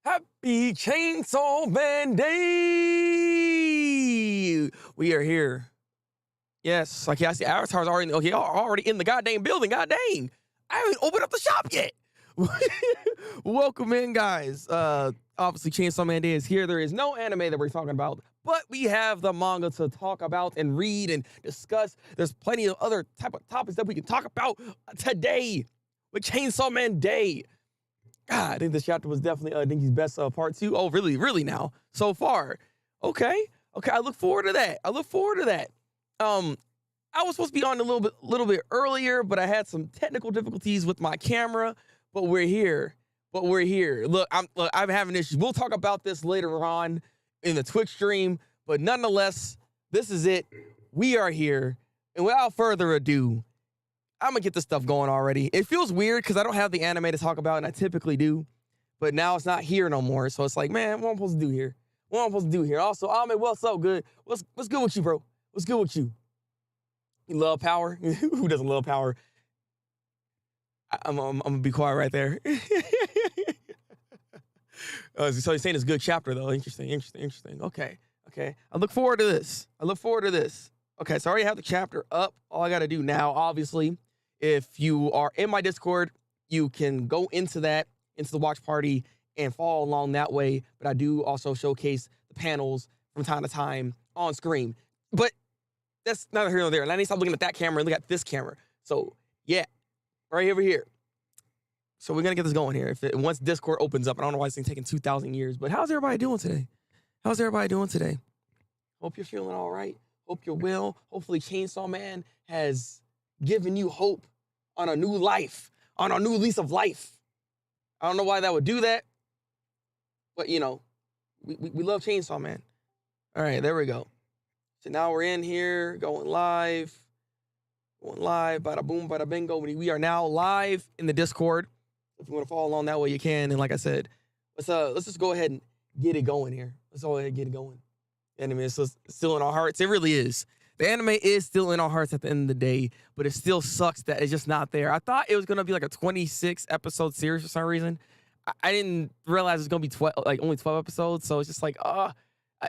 Happy Chainsaw Man Day! We are here. Yes, like I see avatars already. Okay, already in the goddamn building. God dang, I haven't opened up the shop yet. Welcome in, guys. Obviously, Chainsaw Man Day is here. There is no anime that we're talking about, but we have the manga to talk about and read and discuss. There's plenty of other type of topics that we can talk about today with Chainsaw Man Day. God, I think this chapter was definitely Dinky's best part 2. Oh, really now so far. Okay. I look forward to that. I was supposed to be on a little bit earlier, but I had some technical difficulties with my camera. But we're here. Look, I'm having issues. We'll talk about this later on in the Twitch stream. But nonetheless, this is it. We are here, and without further ado, I'm gonna get this stuff going already. It feels weird because I don't have the anime to talk about, and I typically do, but now it's not here no more. So it's like, man, what am I supposed to do here? Also, Ahmed, what's up? Good. What's good with you, bro? What's good with you? You love power? Who doesn't love power? I'm gonna be quiet right there. So you're saying it's a good chapter though. Interesting. Okay. I look forward to this. Okay, so I already have the chapter up. All I gotta do now, obviously, if you are in my Discord, you can go into the watch party and follow along that way. But I do also showcase the panels from time to time on screen. But that's neither here nor there. And I need to stop looking at that camera and look at this camera. So yeah, right over here. So we're gonna get this going here. Once Discord opens up, I don't know why it's taking 2,000 years, but how's everybody doing today? Hope you're feeling all right. Hope you're well. Hopefully Chainsaw Man has given you hope on a new life, on a new lease of life. I don't know why that would do that, but you know, we love Chainsaw Man. All right, there we go. So now we're in here, going live, bada boom, bada bingo. We are now live in the Discord. If you want to follow along that way, you can. And like I said, let's just go ahead and get it going here. Anime is still in our hearts. It really is. The anime is still in our hearts at the end of the day, but it still sucks that it's just not there. I thought it was gonna be like a 26 episode series for some reason. I didn't realize it was gonna be only 12 episodes. So it's just like,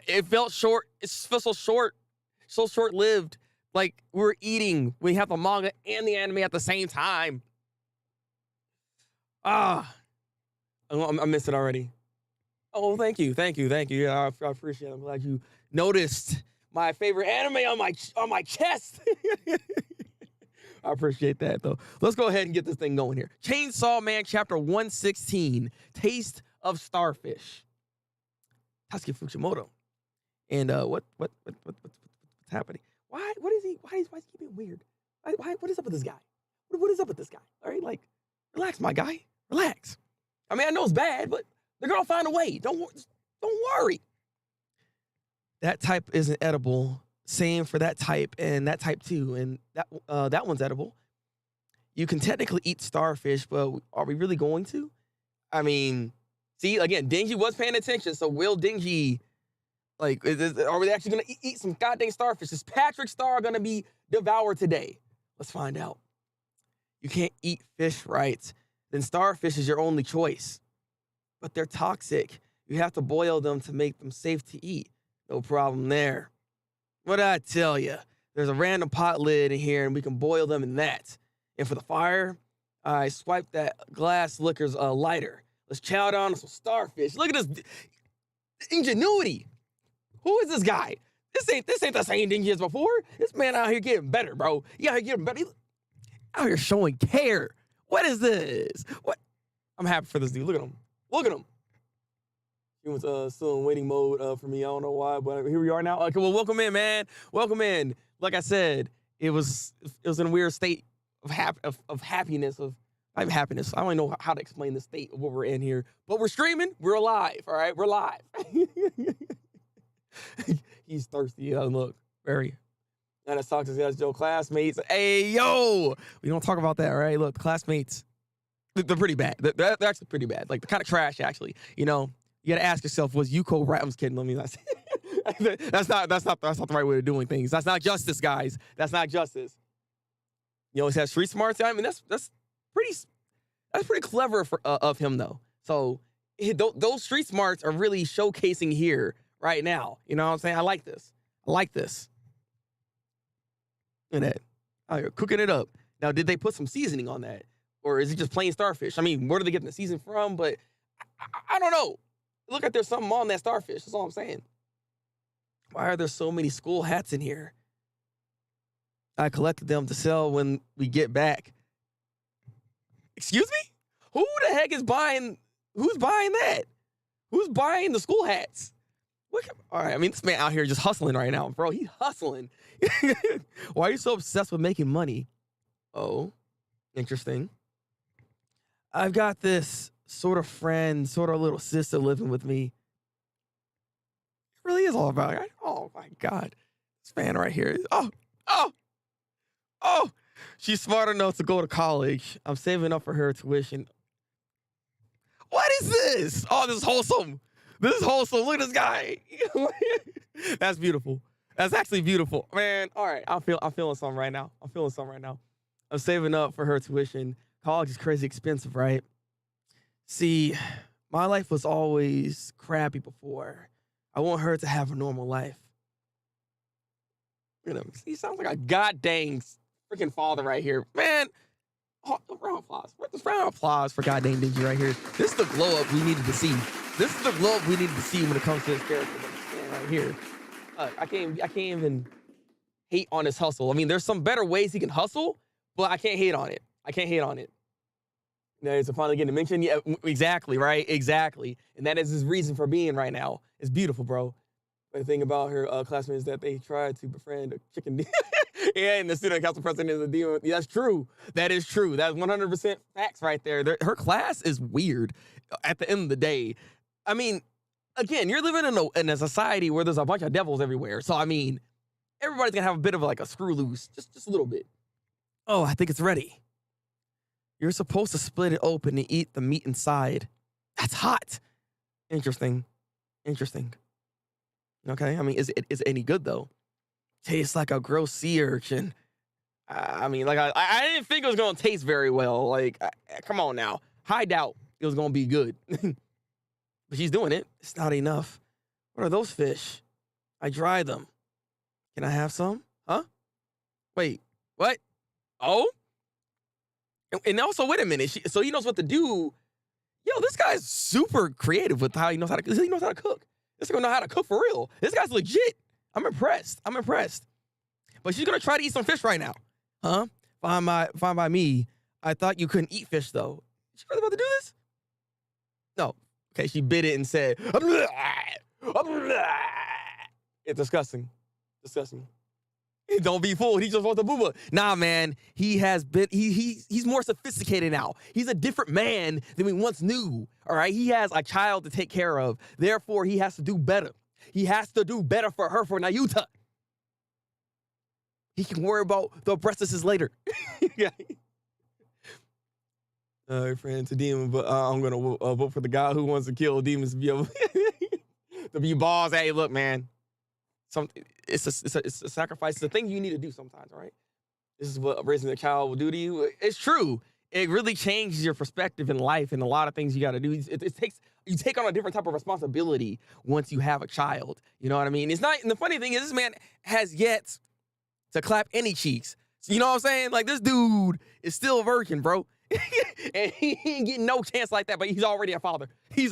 it felt short. It just felt so short lived. Like we have the manga and the anime at the same time. I missed it already. Oh, thank you. Yeah, I appreciate it. I'm glad you noticed my favorite anime on my chest. I appreciate that, though. Let's go ahead and get this thing going here. Chainsaw Man Chapter 116, Taste of Starfish. Tatsuki Fujimoto. And what's happening? Why is he keeping weird? What is up with this guy? What is up with this guy? All right, like, relax, my guy. Relax. I mean, I know it's bad, but they're gonna find a way. Don't worry. That type isn't edible. Same for that type and that type too. And that one's edible. You can technically eat starfish, but are we really going to? I mean, see, again, Dingy was paying attention. So will Dingy, are we actually gonna eat some goddamn starfish? Is Patrick Star gonna be devoured today? Let's find out. You can't eat fish, right? Then starfish is your only choice. But they're toxic. You have to boil them to make them safe to eat. No problem there. What did I tell you? There's a random pot lid in here, and we can boil them in that. And for the fire, I swipe that glass liquor's lighter. Let's chow down on some starfish. Look at this ingenuity. Who is this guy? This ain't the same thing as before. This man out here getting better, bro. He out here getting better. Out here showing care. What is this? What? I'm happy for this dude. Look at him. He was still in waiting mode for me. I don't know why, but here we are now. Okay, well, welcome in, man. Welcome in. Like I said, it was in a weird state of happiness. I don't even know how to explain the state of what we're in here, but we're streaming. We're alive. All right, we're live. He's thirsty. Look, very. And let's talk to his classmates. Hey, yo, we don't talk about that, right? Look, the classmates. They're pretty bad. They're actually pretty bad. Like, the kind of trash, actually. You know, you got to ask yourself, was Yuko right? I'm just kidding. Let me not say. That's not the right way of doing things. That's not justice, guys. That's not justice. You always have street smarts. I mean, that's pretty clever of him, though. So those street smarts are really showcasing here right now. You know what I'm saying? I like this. I like this. Look at that. Oh, you're cooking it up. Now, did they put some seasoning on that? Or is it just plain starfish? I mean, where do they get the season from? But I don't know. Look like there's something on that starfish. That's all I'm saying. Why are there so many school hats in here? I collected them to sell when we get back. Excuse me? Who the heck is buying? Who's buying that? Who's buying the school hats? All right, I mean, this man out here just hustling right now, bro. He's hustling. Why are you so obsessed with making money? Oh, interesting. I've got this sort of friend, sort of little sister living with me. It really is all about it. Oh, my God. This man right here. Oh. She's smart enough to go to college. I'm saving up for her tuition. What is this? Oh, this is wholesome. This is wholesome. Look at this guy. That's beautiful. That's actually beautiful. Man, all right. I'm feeling something right now. I'm saving up for her tuition. College is crazy expensive, right? See, my life was always crappy before. I want her to have a normal life. Look at him. He sounds like a goddamn freaking father right here. Man, oh, round of applause. This round of applause for goddamn Dingy right here. This is the glow up we needed to see. This is the glow up we needed to see when it comes to this character right here. I can't even hate on his hustle. I mean, there's some better ways he can hustle, but I can't hate on it. Now, is it finally getting mentioned? Yeah, exactly, right? Exactly. And that is his reason for being right now. It's beautiful, bro. But the thing about her classmates is that they tried to befriend a chicken demon. Yeah, and the student council president is a demon. Yeah, that's true. That is true. That's 100% facts right there. Her class is weird at the end of the day. I mean, again, you're living in a society where there's a bunch of devils everywhere. So, I mean, everybody's going to have a bit of like a screw loose. Just a little bit. Oh, I think it's ready. You're supposed to split it open and eat the meat inside. That's hot. Interesting. Okay, I mean, is it any good, though? Tastes like a gross sea urchin. I mean, like, I didn't think it was going to taste very well. Like, come on now. I doubt it was going to be good. But she's doing it. It's not enough. What are those fish? I dry them. Can I have some? Huh? Wait, what? Oh? And also, wait a minute. So he knows what to do. Yo, this guy's super creative with how he knows how to cook. This guy knows how to cook for real. This guy's legit. I'm impressed. But she's gonna try to eat some fish right now. Huh? Fine by me. I thought you couldn't eat fish though. She really about to do this? No. Okay, she bit it and said, it's disgusting. Don't be fooled. He just wants a booba. Nah, man. He's more sophisticated now. He's a different man than we once knew. All right. He has a child to take care of. Therefore, he has to do better. He has to do better for her, for Nayuta. He can worry about the breastises later. All right, friend, to demon, but I'm gonna vote for the guy who wants to kill demons to be able to be boss. Hey, look, man. It's a sacrifice. It's a thing you need to do sometimes, right? This is what raising a child will do to you. It's true. It really changes your perspective in life and a lot of things you got to do. You take on a different type of responsibility once you have a child. You know what I mean? It's not. And the funny thing is, this man has yet to clap any cheeks. So you know what I'm saying? Like, this dude is still a virgin, bro. And he ain't getting no chance like that. But he's already a father. He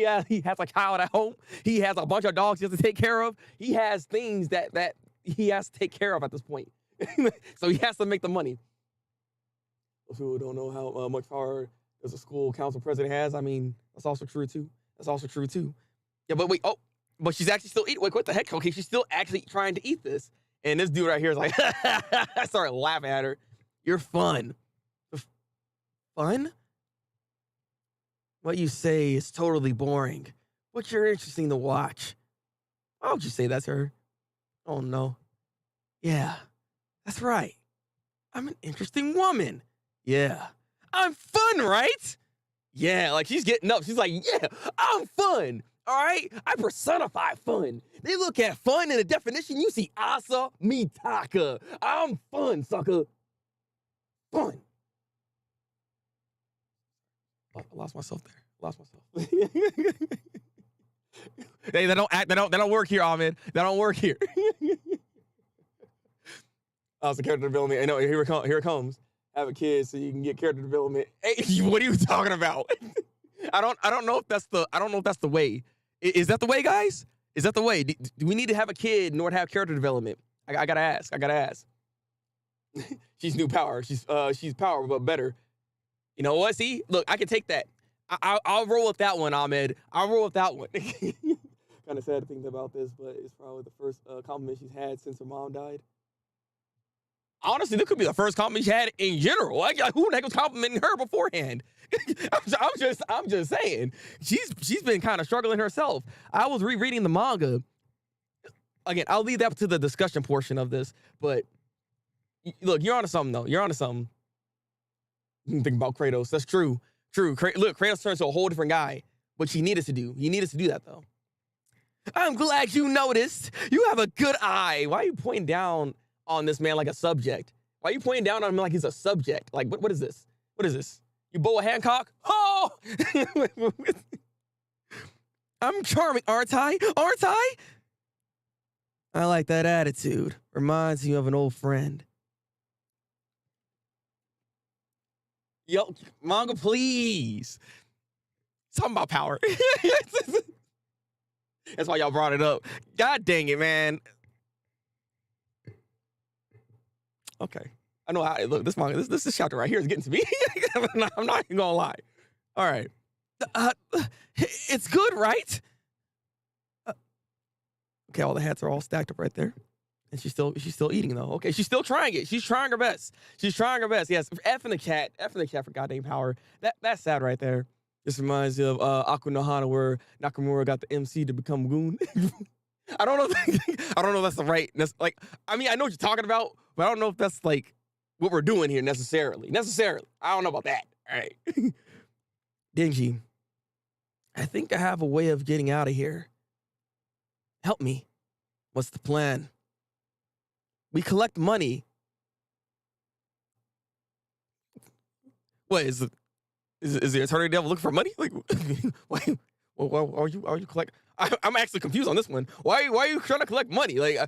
has a child at home. He has a bunch of dogs he has to take care of. He has things that he has to take care of at this point. So he has to make the money. Most people don't know how much power as a school council president has. I mean, that's also true too. Yeah, but wait, but she's actually still eating. Wait, what the heck? Okay, she's still actually trying to eat this. And this dude right here is like, I started laughing at her. You're fun. Fun? What you say is totally boring, but you're interesting to watch. Why would you say that's her? Oh, no. Yeah, that's right. I'm an interesting woman. Yeah. I'm fun, right? Yeah, like she's getting up. She's like, yeah, I'm fun. All right? I personify fun. They look at fun in the definition. You see Asa Mitaka. I'm fun, sucker. Fun. lost myself there. Lost myself. Hey, they don't work here, Ahmed. They don't work here. So character development. I know here it comes. Have a kid so you can get character development. Hey, what are you talking about? I don't know if that's the way. Is that the way, guys? Is that the way? Do we need to have a kid in order to have character development? I gotta ask. She's new power. She's power, but better. You know what? See, look, I can take that. I'll roll with that one, Ahmed. I'll roll with that one. Kind of sad to think about this, but it's probably the first compliment she's had since her mom died. Honestly, this could be the first compliment she had in general. Like who the heck was complimenting her beforehand? I'm just saying. She's been kind of struggling herself. I was rereading the manga. Again, I'll leave that to the discussion portion of this. But look, you're onto something though. You're onto something. Think about Kratos. That's true. Look, Kratos turned to a whole different guy. What he needed to do. He needed to do that though. I'm glad you noticed. You have a good eye. Why are you pointing down on this man like a subject? Why are you pointing down on him like he's a subject? Like, what is this? What is this? You Boa Hancock? Oh! I'm charming, aren't I? Aren't I? I like that attitude. Reminds you of an old friend. Yo, manga, please. Something about power. That's why y'all brought it up. God dang it, man. Okay. I know how. Look, this chapter right here is getting to me. I'm not even gonna lie. All right. It's good, right? Okay, all the hats are all stacked up right there. And she's still eating though. Okay, she's still trying it. She's trying her best. Yes, F in the cat for goddamn power. That's sad right there. This reminds me of Akunohana where Nakamura got the MC to become Goon. I don't know if that's the right. Like, I mean, I know what you're talking about, but I don't know if that's like what we're doing here necessarily. I don't know about that. All right. Denji, I think I have a way of getting out of here. Help me. What's the plan? We collect money. What is the eternity devil looking for money? Like, why are you collect? I'm actually confused on this one. Why are you trying to collect money? Like,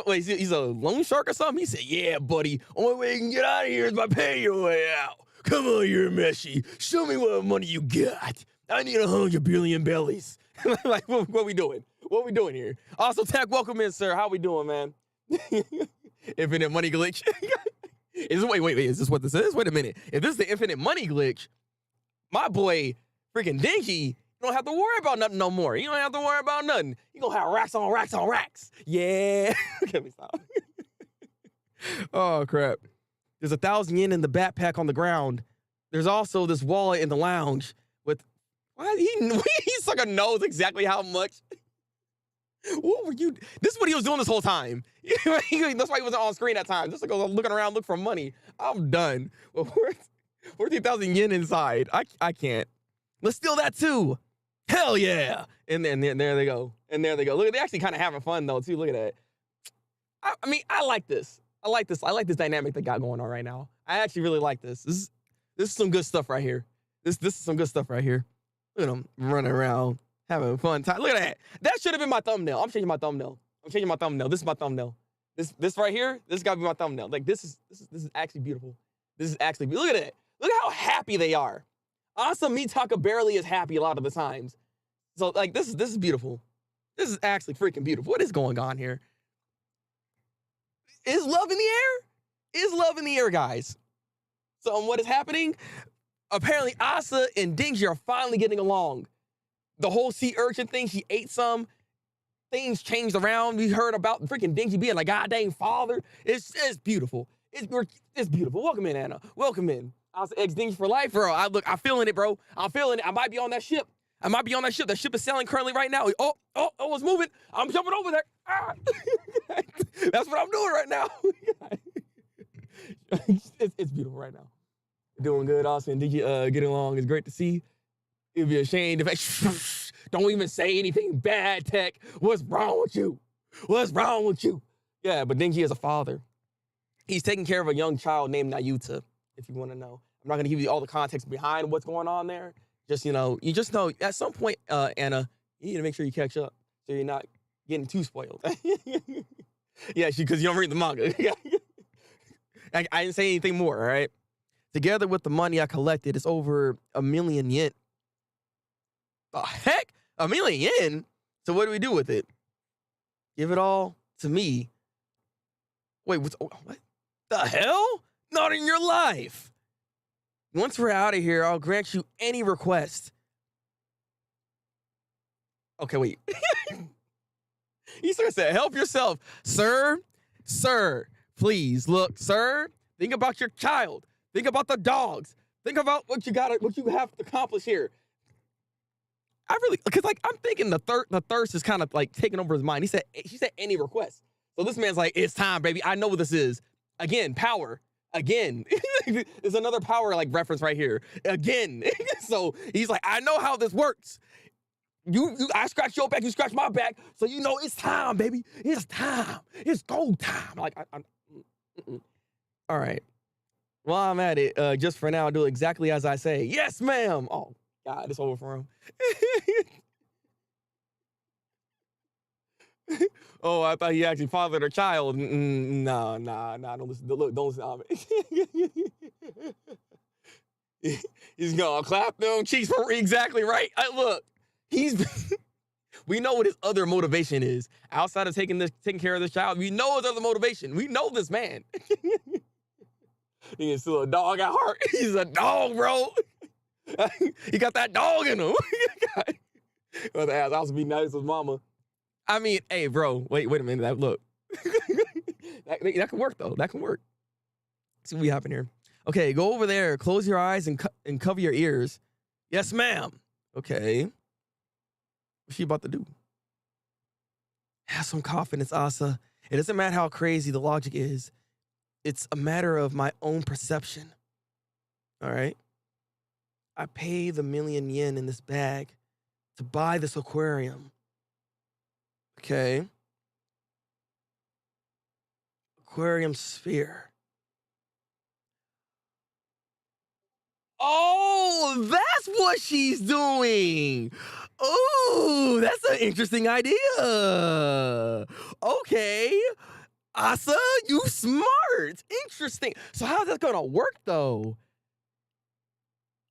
wait, he's a loan shark or something? He said, "Yeah, buddy. Only way you can get out of here is by paying your way out. Come on, you're messy. Show me what money you got. I need 100 billion bellies." Like, what we doing? What we doing here? Also, Tech, welcome in, sir. How we doing, man? Infinite money glitch. Wait, is this what this is? Wait a minute. If this is the infinite money glitch, my boy, freaking Denji, you don't have to worry about nothing no more. You don't have to worry about nothing. You gonna have racks on racks on racks. Yeah. Let me stop. Oh, crap. There's 1,000 yen in the backpack on the ground. There's also this wallet in the lounge with, he sucker knows exactly how much. What were you? This is what he was doing this whole time. That's why he wasn't on screen at times. Just like looking around, look for money. I'm done. Well, 14,000 yen inside. I can't. Let's steal that too. Hell yeah. And then there they go. Look, they're actually kind of having fun though too. Look at that. I mean, I like this. I like this dynamic they got going on right now. I actually really like this. This is some good stuff right here. This is some good stuff right here. Look at them running around. Having a fun time. Look at that. That should have been my thumbnail. I'm changing my thumbnail. This is my thumbnail. This right here, this gotta be my thumbnail. Like this is actually beautiful. Look at that. Look at how happy they are. Awesome Mitaka barely is happy a lot of the times. So like this is beautiful. This is actually freaking beautiful. What is going on here? Is love in the air? Is love in the air, guys? So what is happening? Apparently Asa and Denji are finally getting along. The whole sea urchin thing, she ate some. Things changed around. We heard about freaking Denji being a goddamn father. It's beautiful. It's beautiful. Welcome in, Anna. Welcome in. I was ex Denji for life, bro. I'm feeling it, bro. I'm feeling it. I might be on that ship. That ship is sailing currently right now. Oh, it's moving. I'm jumping over there. Ah. That's what I'm doing right now. It's beautiful right now. Doing good, Austin. Denji getting along. It's great to see. It'd be a shame if don't even say anything bad, Tech. What's wrong with you? Yeah, but Denji is a father. He's taking care of a young child named Nayuta, if you want to know. I'm not gonna give you all the context behind what's going on there. Just you just know at some point, Anna, you need to make sure you catch up so you're not getting too spoiled. Yeah, because you don't read the manga. I didn't say anything more. All right. Together with the money I collected, it's over 1 million yen. The heck, 1 million yen? So what do we do with it? Give it all to me. Wait, what the hell? Not in your life. Once we're out of here, I'll grant you any request. Okay, wait. He sort of said, help yourself, sir. Sir, please, look, sir, think about your child. Think about the dogs. Think about what you have to accomplish here. Because I'm thinking the thirst is kind of like taking over his mind. She said any request. So this man's like, it's time, baby. I know what this is. Again, power. Again. There's another power like reference right here. Again. So he's like, I know how this works. I scratch your back, you scratch my back, so you know it's time, baby. It's time. It's go time. Like, all right. While I'm at it, just for now, I'll do exactly as I say. Yes, ma'am. Oh, God, it's over for him. Oh, I thought he actually fathered a child. Nah, don't listen. Look, don't listen to me. He's gonna clap them cheeks for exactly right. Look, we know what his other motivation is. Outside of taking care of this child, we know his other motivation. We know this man. He is still a dog at heart. He's a dog, bro. He got that dog in him. Well, the ass also be nice with mama. I mean, hey, bro, wait a minute. Look. that can work, though. That can work. Let's see what we have in here. Okay, go over there. Close your eyes and cover your ears. Yes, ma'am. Okay. What's she about to do? Have some confidence, Asa. It doesn't matter how crazy the logic is. It's a matter of my own perception. All right? I pay the 1 million yen in this bag to buy this aquarium. Okay. Aquarium sphere. Oh, that's what she's doing. Oh, that's an interesting idea. Okay. Asa, you smart. Interesting. So how's that gonna work though?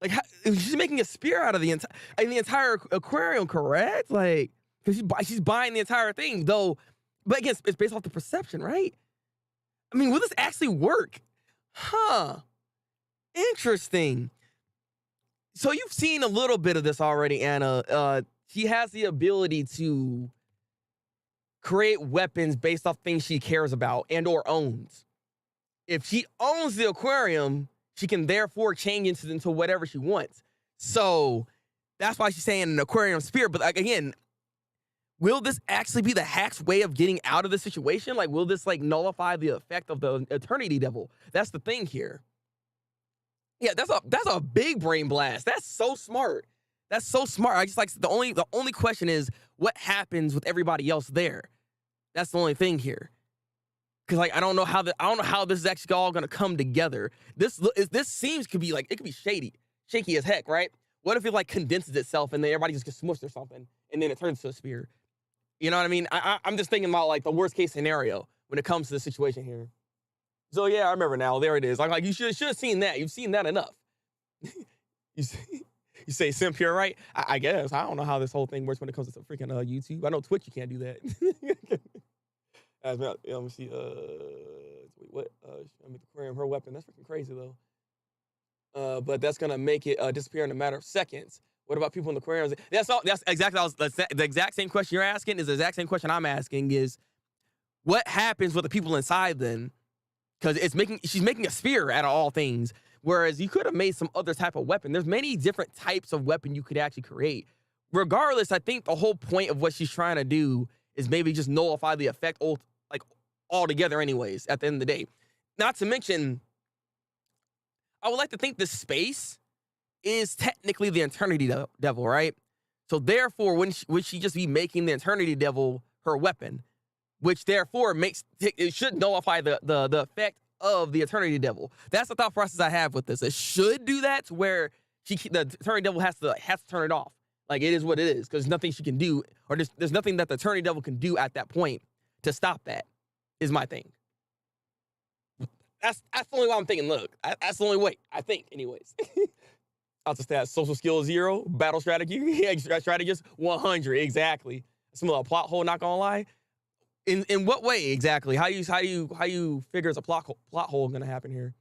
Like, she's making a spear out of the entire aquarium, correct? Like, because she's buying the entire thing, though. But again, it's based off the perception, right? I mean, will this actually work? Huh. Interesting. So you've seen a little bit of this already, Anna. She has the ability to create weapons based off things she cares about and or owns. If she owns the aquarium, she can therefore change into whatever she wants. So that's why she's saying an aquarium spear. But like, again, will this actually be the hack's way of getting out of the situation? Like, will this like nullify the effect of the eternity devil? That's the thing here. Yeah, that's a big brain blast. That's so smart. That's so smart. I just like the only question is what happens with everybody else there. That's the only thing here. Because like I don't know how this is actually all gonna come together. This seems could be like it could be shaky as heck, right? What if it like condenses itself and then everybody just gets smushed or something, and then it turns to a spear? You know what I mean? I'm just thinking about like the worst case scenario when it comes to the situation here. So yeah, I remember now. There it is. Like you should have seen that. You've seen that enough. You say simp here, right? I guess. I don't know how this whole thing works when it comes to freaking YouTube. I know Twitch, you can't do that. Let me see. Wait, what? I'm aquarium her weapon. That's freaking crazy though. But that's gonna make it disappear in a matter of seconds. What about people in the aquariums? That's exactly the exact same question you're asking is the exact same question I'm asking is what happens with the people inside then? Because she's making a spear out of all things. Whereas you could have made some other type of weapon. There's many different types of weapon you could actually create. Regardless, I think the whole point of what she's trying to do is maybe just nullify the effect altogether anyways, at the end of the day. Not to mention, I would like to think this space is technically the eternity devil, right? So therefore, would she just be making the eternity devil her weapon? Which therefore it should nullify the effect of the Eternity Devil. That's the thought process I have with this. It should do that to where the Eternity Devil has to turn it off. Like, it is what it is, because there's nothing she can do, or there's nothing that the Eternity Devil can do at that point to stop that, is my thing. That's the only way I'm thinking. Look, that's the only way, I think, anyways. I'll just stat, social skill 0, battle strategy, strategist 100, exactly. Some little plot hole, not gonna lie. In what way exactly? How you figure it's a plot hole gonna happen here?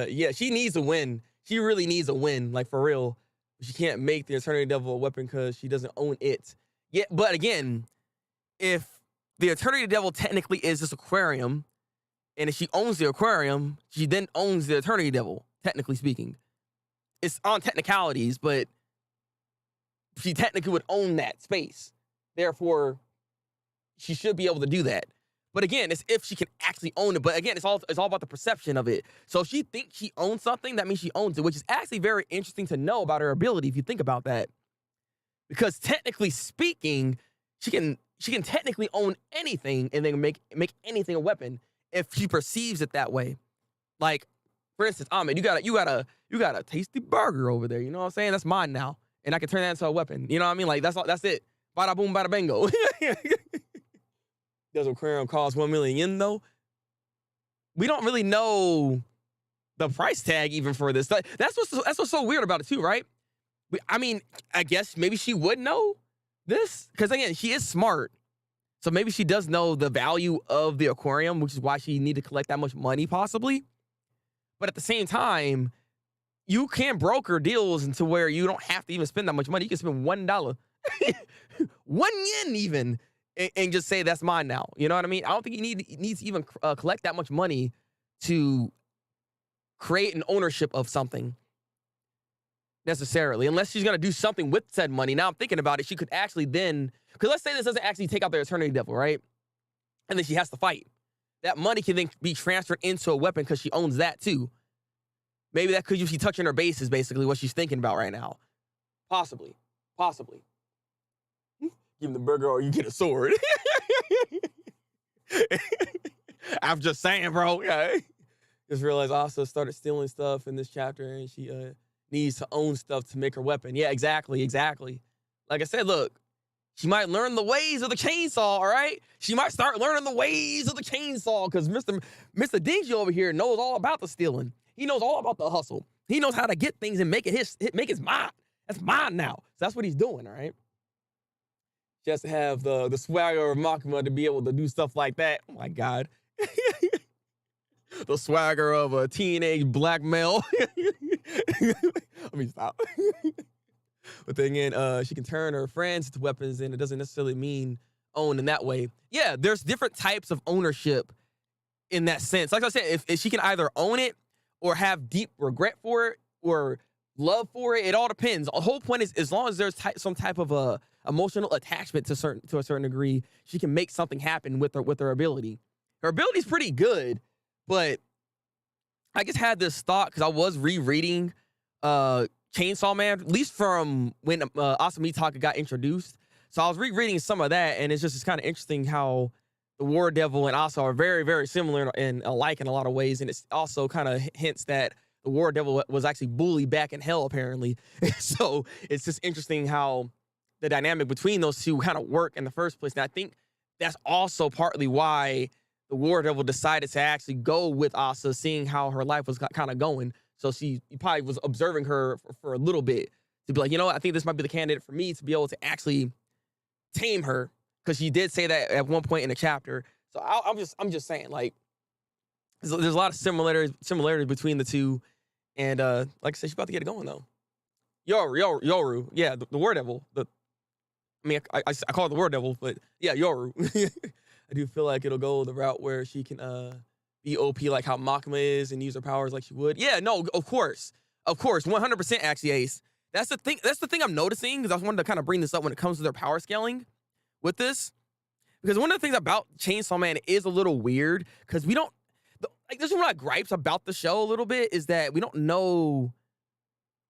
Yeah, she needs a win. She really needs a win, like for real. She can't make the Eternity Devil a weapon because she doesn't own it. Yeah, but again, if the Eternity Devil technically is this aquarium, and if she owns the aquarium, she then owns the Eternity Devil, technically speaking. It's on technicalities, but she technically would own that space. Therefore, she should be able to do that. But again, it's if she can actually own it. But again, it's all about the perception of it. So if she thinks she owns something, that means she owns it, which is actually very interesting to know about her ability if you think about that. Because technically speaking, she can technically own anything and then make anything a weapon if she perceives it that way. Like, for instance, Ahmed, you got a tasty burger over there. You know what I'm saying? That's mine now, and I can turn that into a weapon. You know what I mean? Like, that's it. Bada boom, bada bingo. Does aquarium cost 1 million yen though? We don't really know the price tag even for this. That's what's so weird about it too, right? I mean, I guess maybe she would know this, because again, she is smart. So maybe she does know the value of the aquarium, which is why she need to collect that much money possibly. But at the same time, you can broker deals into where you don't have to even spend that much money. You can spend $1, 1 yen even, and just say that's mine now. You know what I mean? I don't think you need to even collect that much money to create an ownership of something necessarily, unless she's going to do something with said money. Now I'm thinking about it. She could actually then, because let's say this doesn't actually take out the Eternity Devil, right? And then she has to fight. That money can then be transferred into a weapon because she owns that too. Maybe that could be she touching her base is basically what she's thinking about right now. Possibly. Give him the burger or you get a sword. I'm just saying, bro. Yeah. Just realized Asa started stealing stuff in this chapter, and she needs to own stuff to make her weapon. Yeah, exactly. Like I said, look, she might learn the ways of the chainsaw, all right? She might start learning the ways of the chainsaw, because Mr. Dingy over here knows all about the stealing. He knows all about the hustle. He knows how to get things and make it mine. That's mine now. So that's what he's doing, all right? She has to have the swagger of Makima to be able to do stuff like that. Oh my God. The swagger of a teenage black male. Let me stop. But then again, she can turn her friends into weapons, and it doesn't necessarily mean own in that way. Yeah, there's different types of ownership in that sense. Like I said, if she can either own it or have deep regret for it or love for it, it all depends. The whole point is, as long as there's some type of a emotional attachment to a certain degree, she can make something happen with her ability. Her ability's pretty good, but I just had this thought because I was rereading Chainsaw Man, at least from when Asami Taka got introduced. So I was rereading some of that, and it's kind of interesting how the War Devil and Asa are very, very similar and alike in a lot of ways. And it's also kind of hints that the War Devil was actually bullied back in hell, apparently. So it's just interesting how the dynamic between those two kind of work in the first place. And I think that's also partly why the War Devil decided to actually go with Asa, seeing how her life was kind of going. So he probably was observing her for a little bit to be like, you know what, I think this might be the candidate for me to be able to actually tame her, because she did say that at one point in the chapter. So I'm just saying, like, there's a lot of similarities between the two, and like I said, she's about to get it going though. Yoru, yeah, the War Devil. I call it the War Devil, but yeah, Yoru. I do feel like it'll go the route where she can be OP like how Makima is and use her powers like she would. Yeah, no, of course, 100% actually, Ace. That's the thing I'm noticing, because I wanted to kind of bring this up when it comes to their power scaling with this. Because one of the things about Chainsaw Man is a little weird, because we don't, there's one of my gripes about the show a little bit, is that we don't know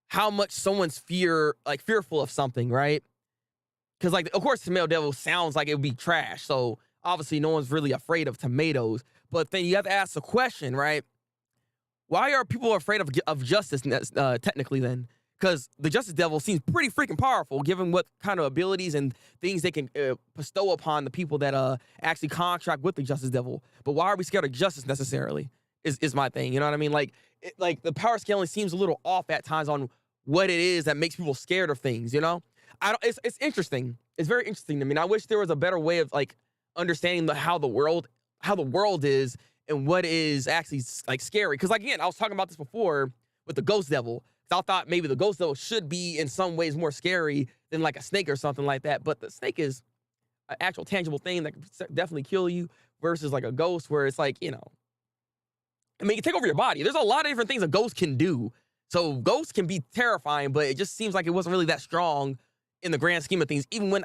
how much someone's fearful of something, right? Because, like, of course, the male devil sounds like it would be trash. So obviously no one's really afraid of tomatoes. But then you have to ask the question, right? Why are people afraid of justice, technically, then? Because the Justice Devil seems pretty freaking powerful, given what kind of abilities and things they can bestow upon the people that actually contract with the Justice Devil. But why are we scared of justice necessarily? Is my thing. You know what I mean? Like the power scaling seems a little off at times on what it is that makes people scared of things. You know, I don't. It's interesting. It's very interesting to me. And I wish there was a better way of like understanding how the world is and what is actually like scary. Because like, again, I was talking about this before with the Ghost Devil. I thought maybe the Ghost Devil should be in some ways more scary than like a snake or something like that. But the snake is an actual tangible thing that can definitely kill you versus like a ghost where it's like, you know, I mean, you take over your body. There's a lot of different things a ghost can do. So ghosts can be terrifying, but it just seems like it wasn't really that strong in the grand scheme of things, even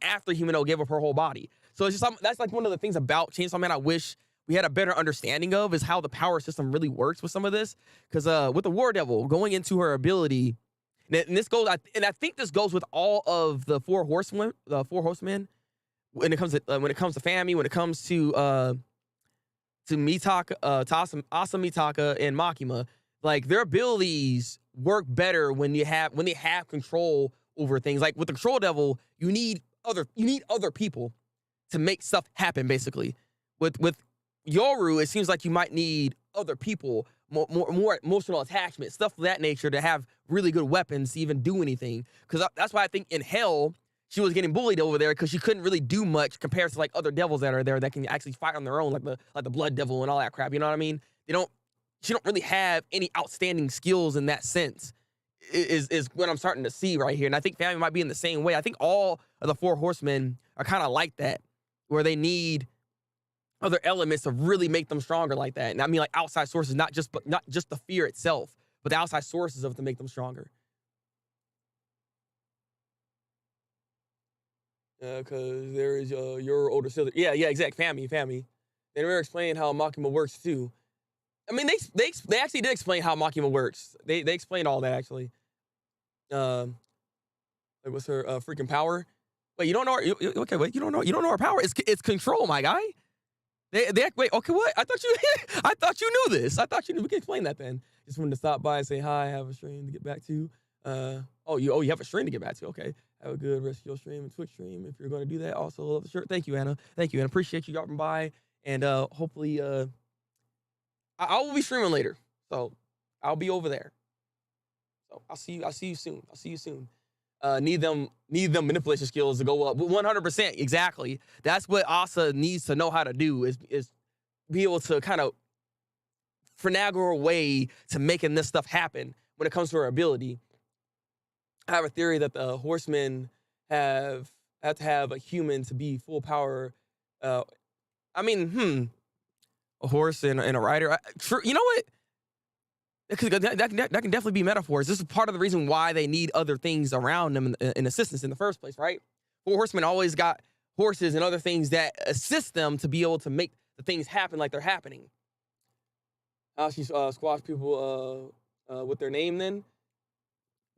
after Humano gave up her whole body. So it's just, that's like one of the things about Chainsaw Man I wish we had a better understanding of, is how the power system really works with some of this. Because with the War Devil going into her ability, and this goes, and I think this goes with all of the four horsemen, when it comes to Fami, when it comes to Mitaka, Asa Mitaka, and Makima, like their abilities work better when they have control over things. Like with the Control Devil, you need other people to make stuff happen. Basically, with Yoru, it seems like you might need other people, more emotional attachment, stuff of that nature, to have really good weapons to even do anything. Because that's why I think in Hell, she was getting bullied over there because she couldn't really do much compared to like other devils that are there that can actually fight on their own, like the Blood Devil and all that crap. You know what I mean? She don't really have any outstanding skills in that sense. Is what I'm starting to see right here, and I think Family might be in the same way. I think all of the four horsemen are kind of like that, where they need other elements to really make them stronger like that. And I mean like outside sources, not just the fear itself, but the outside sources of it to make them stronger. Because there is your older sister. Yeah, exact. Fami. They never explained how Makima works too. I mean, they actually did explain how Makima works. They explained all that actually. Like what's her freaking power? Wait, you don't know her? Okay, wait, you don't know her power? It's control, my guy. Wait, okay, what? I thought you knew this. I thought you knew. We can explain that then. Just wanted to stop by and say hi. I have a stream to get back to. You have a stream to get back to. Okay. Have a good rest of your stream and Twitch stream if you're going to do that. Also, love the shirt. Thank you, Anna. Thank you, and appreciate you dropping by. And hopefully, I will be streaming later, so I'll be over there. So I'll see you soon. Need them manipulation skills to go up. 100%, exactly. That's what Asa needs to know how to do, is be able to kind of finagle her way to making this stuff happen when it comes to her ability. I have a theory that the horsemen have to have a human to be full power. A horse and a rider. True. You know what? That can definitely be metaphors. This is part of the reason why they need other things around them in assistance in the first place, right? Four horsemen always got horses and other things that assist them to be able to make the things happen like they're happening. How she squash people with their name then?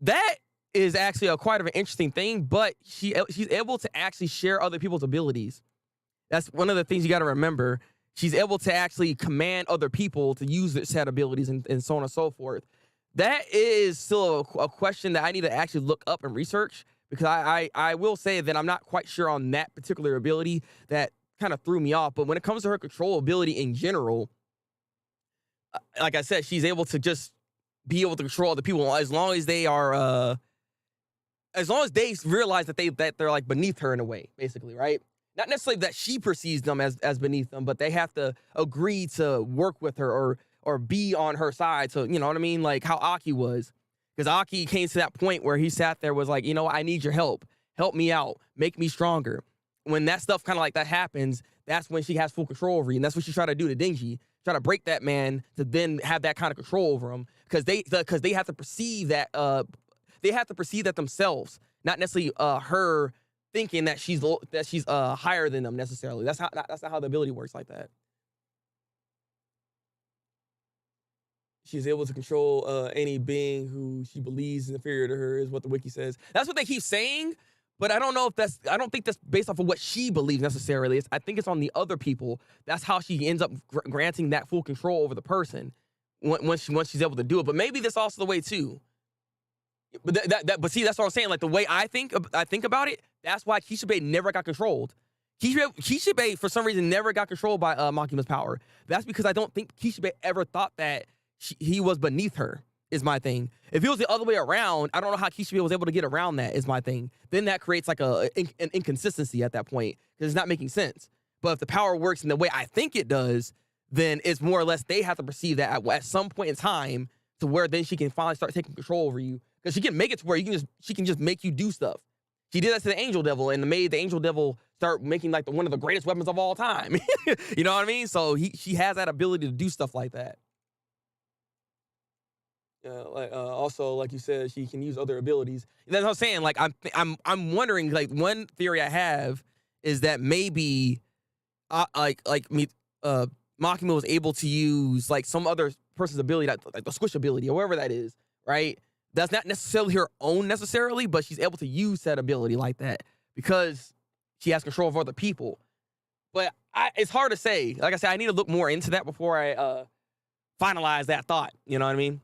That is actually quite of an interesting thing, but she's able to actually share other people's abilities. That's one of the things you got to remember. She's able to actually command other people to use their set abilities and so on and so forth. That is still a question that I need to actually look up and research, because I will say that I'm not quite sure on that particular ability. That kind of threw me off. But when it comes to her control ability in general, like I said, she's able to just be able to control other people as long as they are, as long as they realize that they're like beneath her in a way, basically, right? Not necessarily that she perceives them as beneath them, but they have to agree to work with her or be on her side. So, you know what I mean? Like how Aki was. Because Aki came to that point where he sat there, was like, you know, I need your help. Help me out. Make me stronger. When that stuff kind of like that happens, that's when she has full control over you. And that's what she tried to do to Denji. Try to break that man to then have that kind of control over him. Because they have to perceive that, themselves. Not necessarily her thinking that she's higher than them necessarily. That's not how the ability works like that. She's able to control any being who she believes is inferior to her, is what the wiki says. That's what they keep saying, But I don't know if I don't think that's based off of what she believes necessarily. I think it's on the other people. That's how she ends up granting that full control over the person once she's able to do it. But maybe that's also the way too. But see, that's what I'm saying. Like the way I think about it, that's why Kishibe never got controlled. Kishibe, for some reason, never got controlled by Makima's power. That's because I don't think Kishibe ever thought that he was beneath her, is my thing. If it was the other way around, I don't know how Kishibe was able to get around that, is my thing. Then that creates like an inconsistency at that point, because it's not making sense. But if the power works in the way I think it does, then it's more or less they have to perceive that at some point in time to where then she can finally start taking control over you. Because she can make it to where she can just make you do stuff. She did that to the Angel Devil and made the Angel Devil start making like one of the greatest weapons of all time. You know what I mean? So she has that ability to do stuff like that. Also, like you said, she can use other abilities. That's what I'm saying. Like I'm wondering. Like one theory I have is that maybe, Makima was able to use like some other person's ability, like the squish ability or whatever that is, right? That's not necessarily her own necessarily, but she's able to use that ability like that because she has control of other people. But it's hard to say. Like I said, I need to look more into that before I finalize that thought. You know what I mean?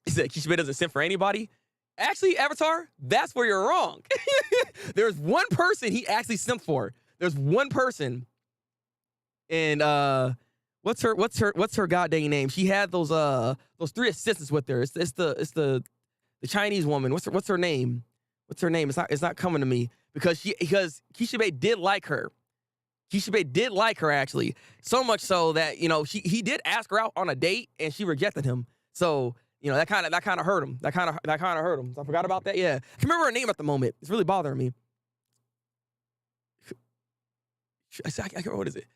He said Kishibe doesn't simp for anybody. Actually, Avatar, that's where you're wrong. There's one person he actually simped for. There's one person, and what's her goddamn name? She had those three assistants with her. It's the Chinese woman. What's her name? What's her name? It's not coming to me because Kishibe did like her. Kishibe did like her actually, so much so that he did ask her out on a date and she rejected him. So that kind of hurt him. That kind of hurt him. So I forgot about that. Yeah, I can remember her name at the moment. It's really bothering me. What is it?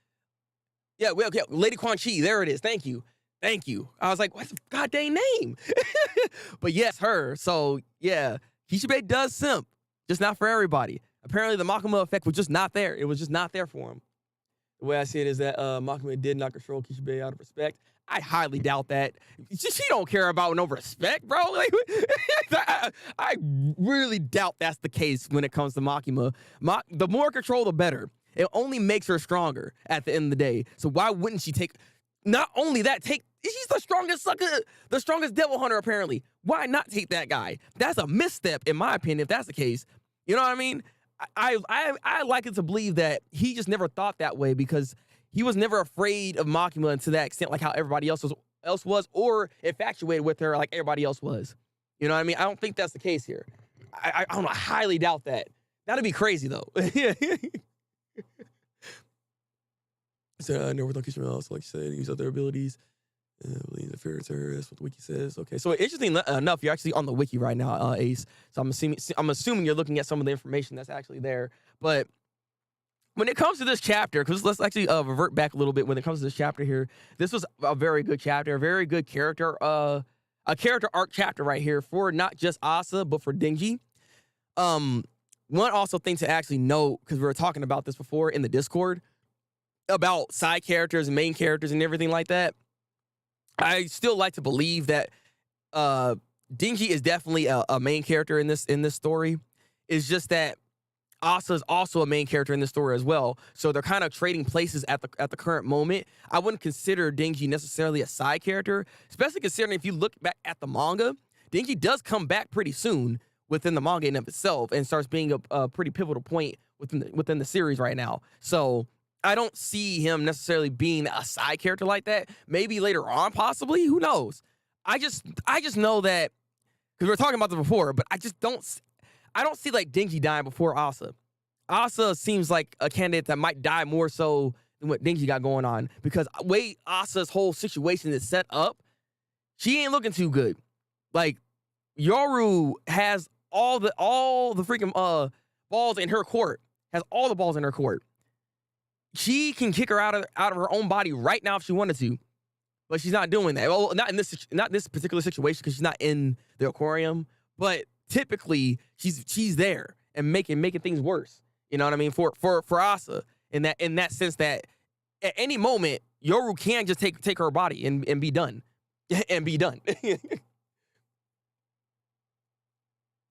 Yeah, well, okay, Lady Quan Chi. There it is. Thank you. I was like, what's the goddamn name? But yes, her. So yeah, Kishibe does simp, just not for everybody. Apparently, the Makima effect was just not there. It was just not there for him. The way I see it is that Makima did not control Kishibe out of respect. I highly doubt that. She don't care about no respect, bro. Like, I really doubt that's the case when it comes to Makima. The more control, the better. It only makes her stronger at the end of the day. So why wouldn't she take? Not only that, she's the strongest sucker, the strongest devil hunter apparently. Why not take that guy? That's a misstep in my opinion. If that's the case, you know what I mean. I like it to believe that he just never thought that way because he was never afraid of Makima to that extent, like how everybody else was, or infatuated with her like everybody else was. You know what I mean? I don't think that's the case here. I don't know. I highly doubt that. That'd be crazy though. So never thought Kishibe also, like you said, use other abilities. Believes inferior to her. That's what the wiki says. Okay, so interesting enough, you're actually on the wiki right now, Ace. So I'm assuming you're looking at some of the information that's actually there. But when it comes to this chapter, because let's actually revert back a little bit. When it comes to this chapter here, this was a very good chapter, a very good character, a character arc chapter right here for not just Asa but for Denji. One also thing to actually note, because we were talking about this before in the Discord about side characters and main characters and everything like that. I still like to believe that Denji is definitely a main character in this story. It's just that Asa is also a main character in this story as well. So they're kind of trading places at the current moment. I wouldn't consider Denji necessarily a side character, especially considering if you look back at the manga, Denji does come back pretty soon within the manga in of itself and starts being a pretty pivotal point within the series right now. So I don't see him necessarily being a side character like that. Maybe later on, possibly. Who knows? I just know that because we were talking about this before, but I don't see like Denji dying before Asa. Asa seems like a candidate that might die more so than what Denji got going on because the way Asa's whole situation is set up, she ain't looking too good. Like Yoru has all the freaking balls in her court. Has all the balls in her court. She can kick her out of her own body right now if she wanted to, but she's not doing that. Well, not this particular situation because she's not in the aquarium. But typically, she's there and making things worse. You know what I mean? For Asa in that sense that at any moment Yoru can just take her body and be done, and be done.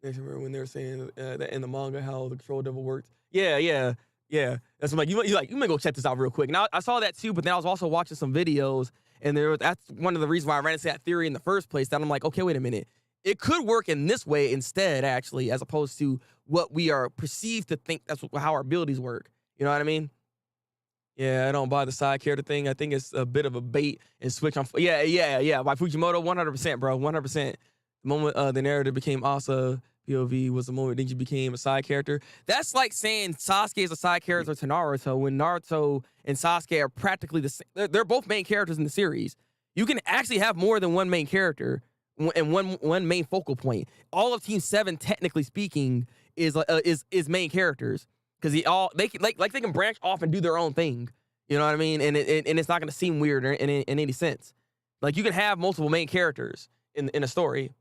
I remember when they were saying that in the manga how the control devil worked. Yeah. That's I'm like you may go check this out real quick. Now I saw that too, but then I was also watching some videos, and that's one of the reasons why I ran into that theory in the first place. That I'm like, okay, wait a minute, it could work in this way instead, actually, as opposed to what we are perceived to think that's how our abilities work. You know what I mean? Yeah, I don't buy the side character thing. I think it's a bit of a bait and switch on. Yeah. By Fujimoto, 100%, bro, 100%. The moment the narrative became Asa POV was the moment Denji became a side character. That's like saying Sasuke is a side character to Naruto when Naruto and Sasuke are practically the same. They're both main characters in the series. You can actually have more than one main character and one main focal point. All of Team 7, technically speaking, is main characters. Because they can branch off and do their own thing, you know what I mean, and it's not going to seem weird in any sense. Like you can have multiple main characters in a story,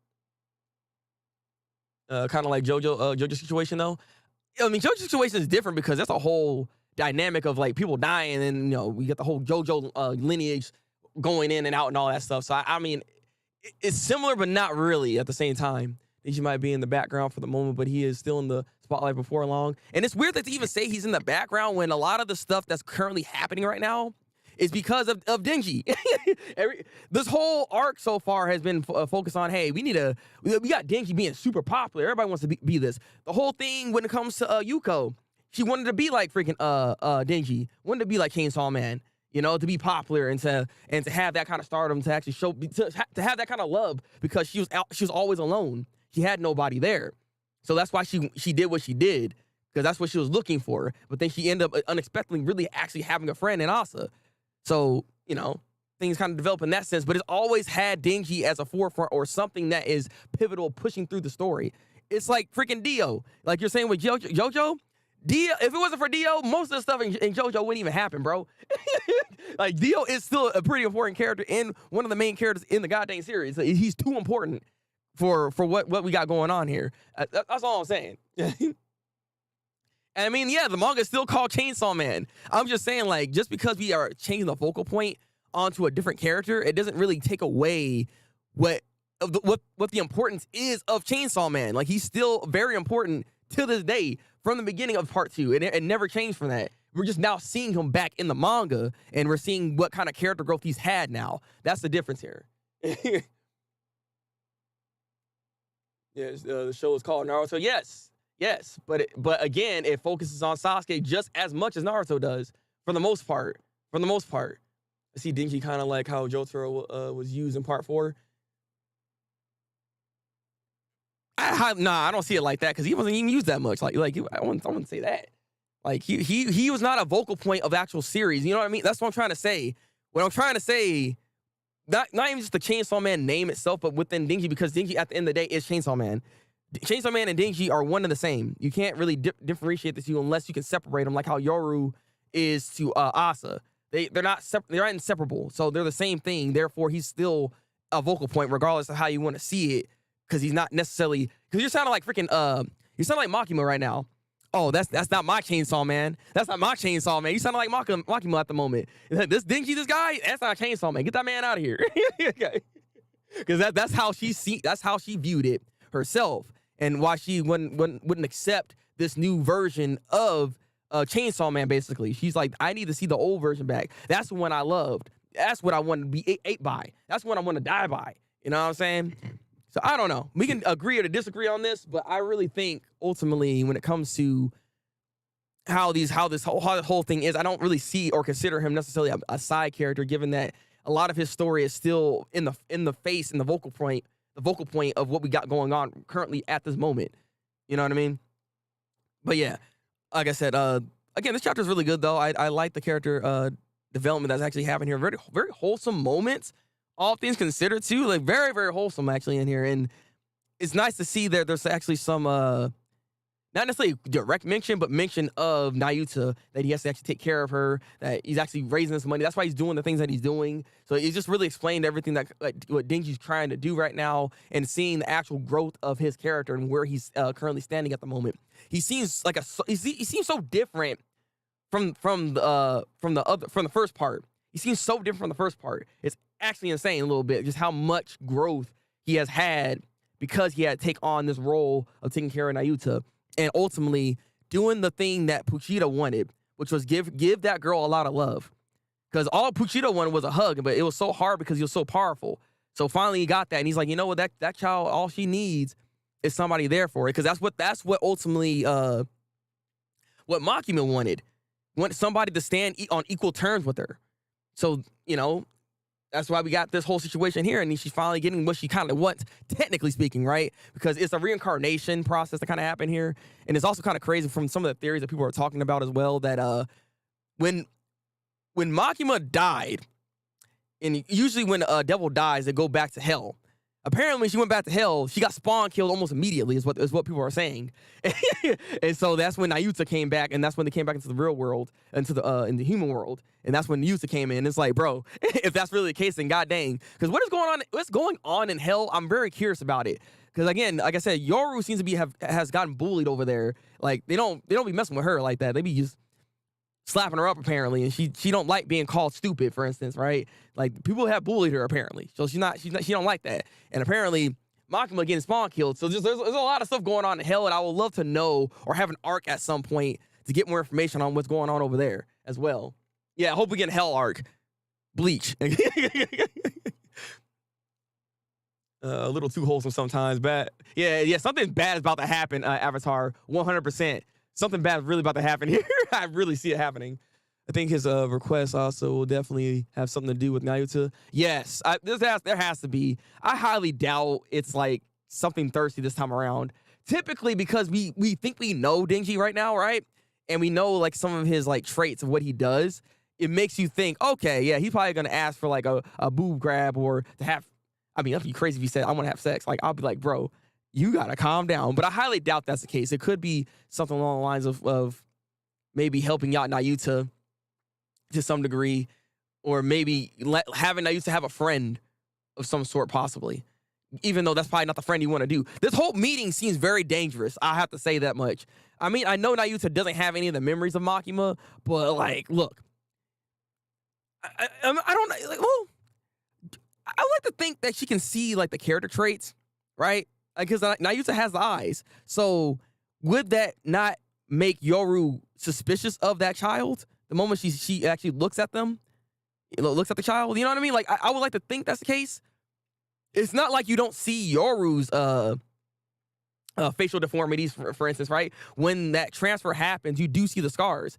kind of like JoJo's situation though. I mean, JoJo's situation is different because that's a whole dynamic of like people dying, and we get the whole JoJo lineage going in and out and all that stuff. So I mean, it's similar but not really at the same time. Denji might be in the background for the moment, but he is still in the spotlight before long. And it's weird that to even say he's in the background when a lot of the stuff that's currently happening right now is because of Denji. This whole arc so far has been focused on, hey, we got Denji being super popular. Everybody wants to be this. The whole thing when it comes to Yuko, she wanted to be like freaking Denji, wanted to be like Chainsaw Man, to be popular and to have that kind of stardom, to actually show to have that kind of love, because she was always alone. She had nobody there. So that's why she did what she did, because that's what she was looking for. But then she ended up unexpectedly really actually having a friend in Asa. So, things kind of develop in that sense. But it's always had Denji as a forefront or something that is pivotal pushing through the story. It's like freaking Dio. Like you're saying with JoJo, Dio, if it wasn't for Dio, most of the stuff in JoJo wouldn't even happen, bro. Like Dio is still a pretty important character and one of the main characters in the goddamn series. He's too important for what we got going on here. That's all I'm saying. I mean, yeah, the manga is still called Chainsaw Man. I'm just saying, like, just because we are changing the focal point onto a different character, it doesn't really take away what the importance is of Chainsaw Man. Like, he's still very important to this day from the beginning of part 2. It never changed from that. We're just now seeing him back in the manga, and we're seeing what kind of character growth he's had now. That's the difference here. Yes, the show is called Naruto. Yes, but again, it focuses on Sasuke just as much as Naruto does, for the most part. I see Denji kind of like how Jotaro was used in part 4. I don't see it like that, because he wasn't even used that much. I wouldn't say that. Like he was not a vocal point of the actual series. You know what I mean? That's what I'm trying to say. What I'm trying to say, not even just the Chainsaw Man name itself, but within Denji, because Denji at the end of the day is Chainsaw Man. Chainsaw Man and Denji are one and the same. You can't really differentiate the two unless you can separate them, like how Yoru is to Asa. They're not inseparable, so they're the same thing. Therefore, he's still a vocal point, regardless of how you want to see it, because he's not necessarily. Because you're sounding like freaking you sound like Makima right now. Oh, that's not my Chainsaw Man. That's not my Chainsaw Man. You sound like Makima at the moment. This Denji, this guy, that's not Chainsaw Man. Get that man out of here. Because that's how she viewed it herself, and why she wouldn't accept this new version of Chainsaw Man. Basically, she's like, I need to see the old version back. That's the one I loved. That's what I want to be ate by. That's what I want to die by. You know what I'm saying? So I don't know. We can agree or to disagree on this, but I really think ultimately, when it comes to how this whole thing is, I don't really see or consider him necessarily a side character, given that a lot of his story is still in the face and the vocal point of what we got going on currently at this moment. You know what I mean? But yeah, like I said, again, this chapter is really good though. I like the character development that's actually happening here. Very, very wholesome moments, all things considered too. Like very, very wholesome actually in here. And it's nice to see that there's actually some not necessarily direct mention, but mention of Nayuta, that he has to actually take care of her, that he's actually raising this money. That's why he's doing the things that he's doing. So he's just really explained everything that what Denji's trying to do right now, and seeing the actual growth of his character and where he's currently standing at the moment. He seems like he seems so different from the first part. He seems so different from the first part. It's actually insane a little bit, just how much growth he has had because he had to take on this role of taking care of Nayuta and ultimately doing the thing that Puchita wanted, which was give that girl a lot of love. Because all Puchita wanted was a hug, but it was so hard because he was so powerful. So finally he got that, and he's like, you know what, that child, all she needs is somebody there for it. Because that's what ultimately what Makima wanted somebody to stand on equal terms with her. So, you know, that's why we got this whole situation here, and she's finally getting what she kind of wants, technically speaking, right? Because it's a reincarnation process that kind of happened here, and it's also kind of crazy from some of the theories that people are talking about as well, that when Makima died, and usually when a devil dies, they go back to hell. Apparently, she went back to hell. She got spawn killed almost immediately, is what people are saying. And so that's when Nayuta came back, and that's when they came back into the real world, into the in the human world. And that's when Nayuta came in. It's like, bro, if that's really the case, then god dang. Because what's going on in hell? I'm very curious about it. Because again, like I said, Yoru seems to be has gotten bullied over there. Like they don't be messing with her like that. They be just slapping her up apparently, and she don't like being called stupid, for instance, right? Like people have bullied her apparently, so she don't like that. And apparently Makima getting spawn killed. So there's a lot of stuff going on in hell, and I would love to know or have an arc at some point to get more information on what's going on over there as well. Yeah, I hope we get a hell arc. Bleach. A little too wholesome sometimes. Bad. Yeah. Something bad is about to happen. Avatar, 100%. Something bad is really about to happen here. I really see it happening. I think his request also will definitely have something to do with Nayuta. Yes, there has to be. I highly doubt it's like something thirsty this time around. Typically because we think we know Denji right now, right? And we know like some of his like traits of what he does. It makes you think, okay, yeah, he's probably gonna ask for like a boob grab or to have. I mean, that'd be crazy if he said I want to have sex. Like I'll be like, bro, you gotta calm down. But I highly doubt that's the case. It could be something along the lines of maybe helping out Nayuta to some degree, or maybe having Nayuta have a friend of some sort, possibly. Even though that's probably not the friend you want to do. This whole meeting seems very dangerous. I have to say that much. I mean, I know Nayuta doesn't have any of the memories of Makima, but like, look, I don't know. Like, well, I like to think that she can see like the character traits, right? Because Nayuta has the eyes. So would that not make Yoru suspicious of that child the moment she actually looks at them, looks at the child? You know what I mean? Like I would like to think that's the case. It's not like you don't see Yoru's facial deformities, for instance, right? When that transfer happens, you do see the scars,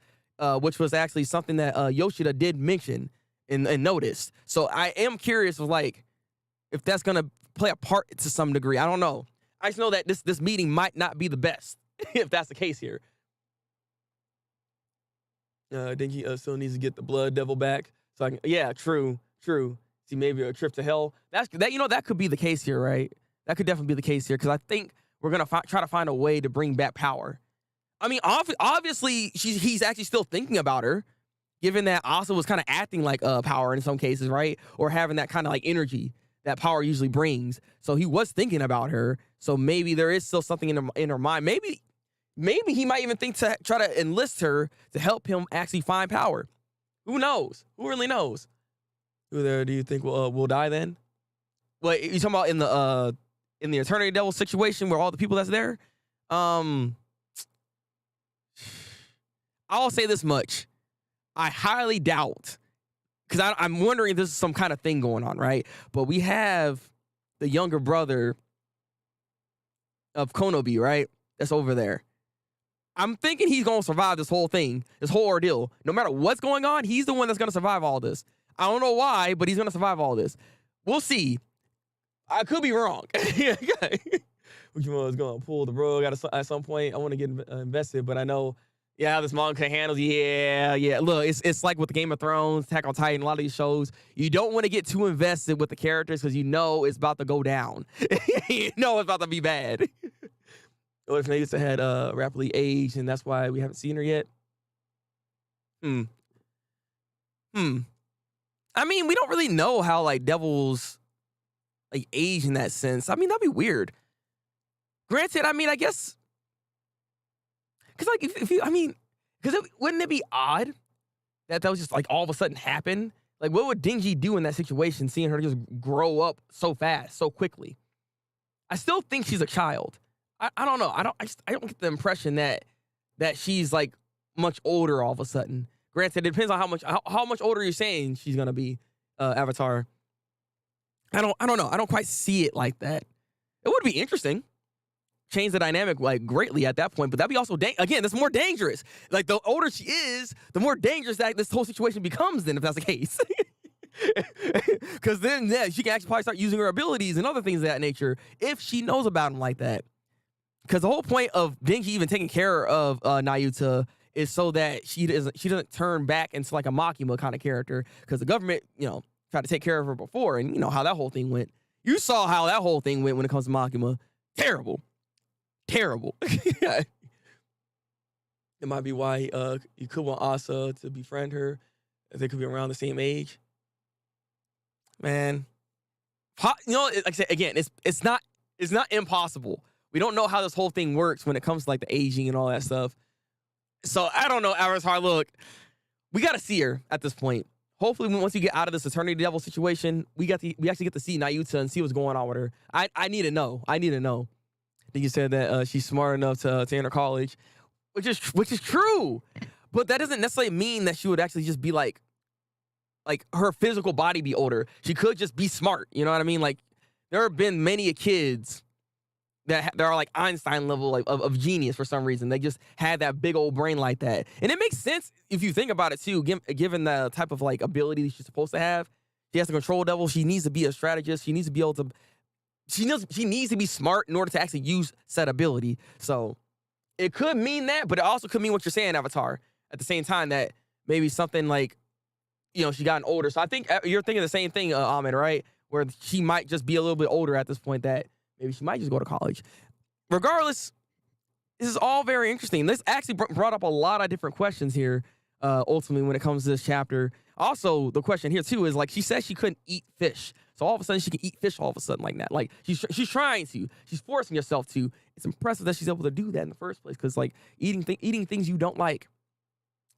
which was actually something that Yoshida did mention and noticed. So I am curious of like if that's gonna play a part to some degree. I don't know. I just know that this meeting might not be the best if that's the case here. I think he still needs to get the blood devil back. So yeah, true. See, maybe a trip to hell. That could be the case here, right? That could definitely be the case here because I think we're gonna try to find a way to bring back power. I mean, obviously he's actually still thinking about her, given that Asa was kind of acting like power in some cases, right? Or having that kind of like energy that power usually brings. So he was thinking about her. So maybe there is still something in her mind. Maybe he might even think to try to enlist her to help him actually find power. Who knows? Who really knows? Who there do you think will die then? Wait, you talking about in the Eternity Devil situation where all the people that's there? I'll say this much. I highly doubt, because I'm wondering if this is some kind of thing going on, right? But we have the younger brother of Konobi, right? That's over there. I'm thinking he's going to survive this whole thing, this whole ordeal. No matter what's going on, he's the one that's going to survive all this. I don't know why, but he's going to survive all this. We'll see. I could be wrong. Which one is going to pull the rug at some point? I want to get invested, but I know, yeah, how this manga handles. Yeah. Look, it's like with the Game of Thrones, Attack on Titan, a lot of these shows. You don't want to get too invested with the characters because you know it's about to go down. You know it's about to be bad. What if Nayuta had rapidly aged and that's why we haven't seen her yet? I mean, we don't really know how like devils like age in that sense. I mean, that'd be weird. Granted, I mean, I guess because like if you, I mean, because wouldn't it be odd that was just like all of a sudden happen? Like, what would Denji do in that situation, seeing her just grow up so fast, so quickly? I still think she's a child. I don't know. I don't get the impression that she's like much older all of a sudden. Granted, it depends on how much older you're saying she's gonna be. Avatar. I don't know. I don't quite see it like that. It would be interesting. Change the dynamic like greatly at that point, but that'd be also again, that's more dangerous. Like the older she is, the more dangerous that this whole situation becomes. Then, if that's the case, because then she can actually probably start using her abilities and other things of that nature if she knows about them like that. Because the whole point of Denji even taking care of Nayuta is so that she doesn't turn back into like a Makima kind of character. Because the government, tried to take care of her before, and you know how that whole thing went. You saw how that whole thing went when it comes to Makima. Terrible. It might be why you could want Asa to befriend her, if they could be around the same age. Man, like I said again, it's not impossible. We don't know how this whole thing works when it comes to like the aging and all that stuff. So I don't know, Avatar. Look, we gotta see her at this point. Hopefully, once we get out of this Eternity Devil situation, we actually get to see Nayuta and see what's going on with her. I need to know. I think you said that she's smart enough to enter college, which is true, but that doesn't necessarily mean that she would actually just be like her physical body be older. She could just be smart. You know what I mean? Like there have been many kids that are like Einstein level of genius for some reason. They just had that big old brain like that. And it makes sense if you think about it too, given the type of like ability she's supposed to have. She has to control devil. She needs to be a strategist. She needs to be able to, she needs to be smart in order to actually use said ability. So it could mean that, but it also could mean what you're saying, Avatar, at the same time, that maybe something like, she gotten older. So I think you're thinking the same thing, Ahmed, right? Where she might just be a little bit older at this point, that maybe she might just go to college. Regardless, this is all very interesting. This actually brought up a lot of different questions here, ultimately, when it comes to this chapter. Also, the question here, too, is, like, she says she couldn't eat fish. So all of a sudden, she can eat fish all of a sudden like that. Like, she's trying to. She's forcing herself to. It's impressive that she's able to do that in the first place, because, like, eating things you don't like,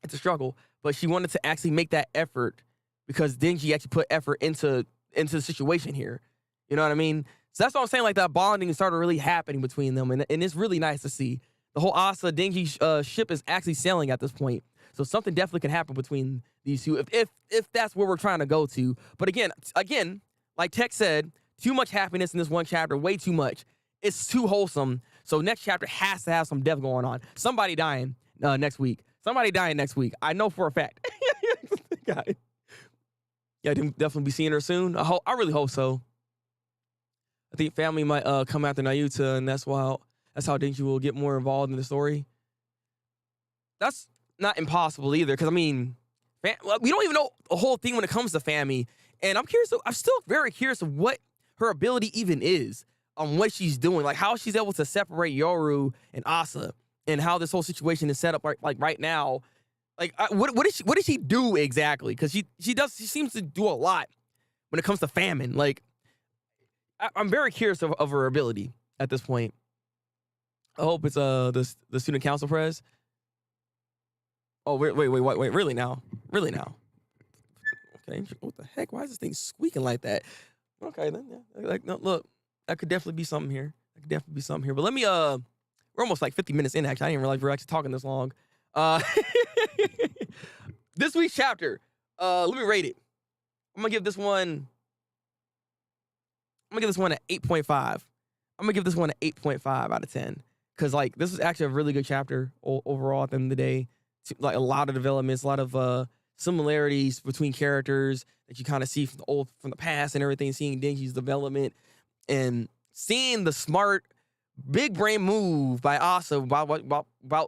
it's a struggle. But she wanted to actually make that effort because Denji actually put effort into the situation here. You know what I mean? So that's what I'm saying, like, that bonding started really happening between them, and it's really nice to see. The whole Asa Denji ship is actually sailing at this point. So something definitely can happen between these two if that's where we're trying to go to. But again, like Tech said, too much happiness in this one chapter, way too much. It's too wholesome. So next chapter has to have some death going on. Somebody dying next week. I know for a fact. Yeah, definitely be seeing her soon. I really hope so. I think family might come after Nayuta, and that's how Denji will get more involved in the story. That's not impossible either, because I mean, we don't even know the whole thing when it comes to Fami, and I'm still very curious of what her ability even is, on what she's doing, like how she's able to separate Yoru and Asa, and how this whole situation is set up right now. Like, what does she do exactly? Because she seems to do a lot when it comes to famine. Like, I'm very curious of her ability at this point. I hope it's the student council press. Oh, wait, really now? Okay, what the heck? Why is this thing squeaking like that? Okay, then, yeah. Like, no, look, that could definitely be something here. But let me, we're almost like 50 minutes in, actually. I didn't realize we were actually talking this long. This week's chapter, let me rate it. I'm gonna give this one an 8.5. I'm gonna give this one an 8.5 out of 10. Because, like, this is actually a really good chapter overall at the end of the day. Like, a lot of developments, a lot of similarities between characters that you kind of see from the past and everything, seeing Denji's development and seeing the smart, big brain move by Asa about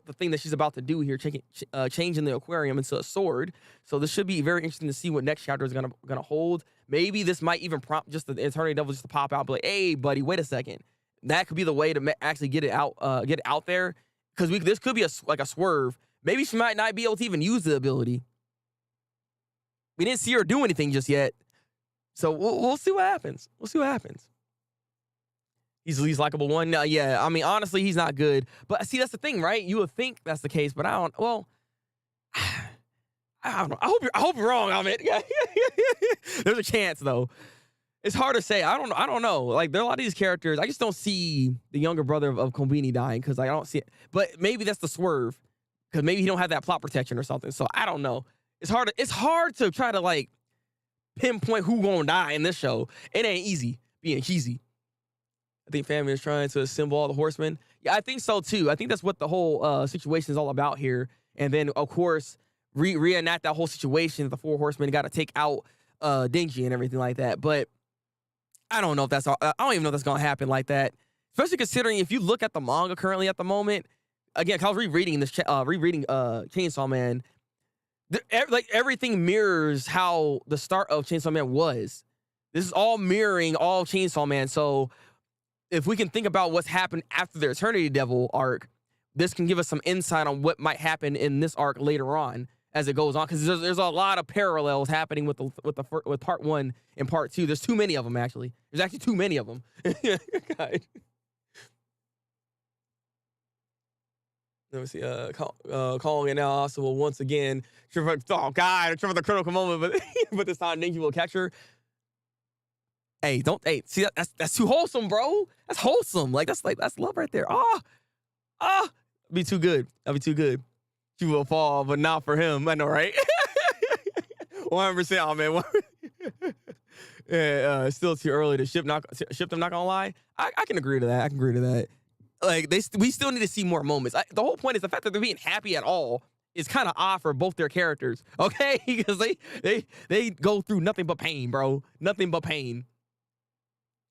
the thing that she's about to do here, changing the aquarium into a sword. So this should be very interesting to see what next chapter is gonna hold. Maybe this might even prompt just the Eternity Devil just to pop out, be like, "Hey, buddy, wait a second." That could be the way to actually get it out there, because this could be a swerve. Maybe she might not be able to even use the ability. We didn't see her do anything just yet, so we'll see what happens. He's likable one. Yeah, I mean, honestly, he's not good. But see, that's the thing, right? You would think that's the case, but I don't. Well, I don't know. I hope you're wrong, Amit. There's a chance, though. It's hard to say. I don't know. Like there are a lot of these characters. I just don't see the younger brother of Konbini dying because I don't see it. But maybe that's the swerve because maybe he don't have that plot protection or something. So I don't know. It's hard to try to like pinpoint who gonna die in this show. It ain't easy being cheesy. I think family is trying to assemble all the horsemen. Yeah, I think so too. I think that's what the whole situation is all about here. And then of course reenact that whole situation. The four horsemen got to take out Denji and everything like that. But I don't know if that's all. I don't even know if that's gonna happen like that. Especially considering if you look at the manga currently at the moment. Again, 'cause I was rereading Chainsaw Man. Like everything mirrors how the start of Chainsaw Man was. This is all mirroring all Chainsaw Man. So if we can think about what's happened after the Eternity Devil arc, this can give us some insight on what might happen in this arc later on as it goes on. Because there's a lot of parallels happening with part one and part two. There's too many of them actually. There's actually too many of them. God. Let me see. Calling it now also will once again. Oh God, trip for the critical moment, but this time Denji will catch her. Hey, see that's too wholesome, bro. That's wholesome. That's love right there. Be too good. That'd be too good. She will fall, but not for him. I know, right? 100%. Oh man. Yeah, it's still too early to ship them. Not gonna lie. I can agree to that. Like we still need to see more moments. The whole point is the fact that they're being happy at all is kind of odd for both their characters, okay? Because they go through nothing but pain, bro. Nothing but pain.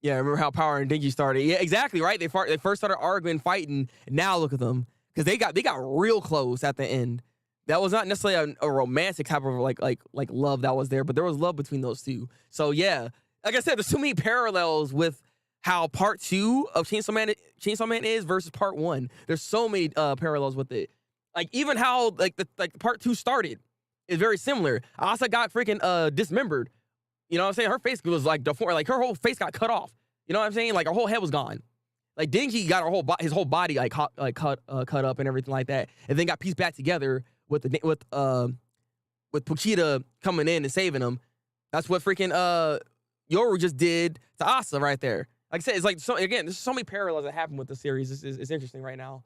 Yeah, remember how Power and Denji started? Yeah, exactly, right? They first started arguing, fighting, and now look at them. Because they got real close at the end. That was not necessarily a romantic type of like love that was there, but there was love between those two. So yeah, like I said, there's too many parallels with how part two of Chainsaw Man is versus part one. There's so many parallels with it. Like even how the part two started is very similar. Asa got freaking dismembered. You know what I'm saying? Her face was like deformed. Like her whole face got cut off. You know what I'm saying? Like her whole head was gone. Like Denji got his whole body cut up and everything like that, and then got pieced back together with Pochita coming in and saving him. That's what freaking Yoru just did to Asa right there. Like I said, it's like there's so many parallels that happen with the series. It's interesting right now.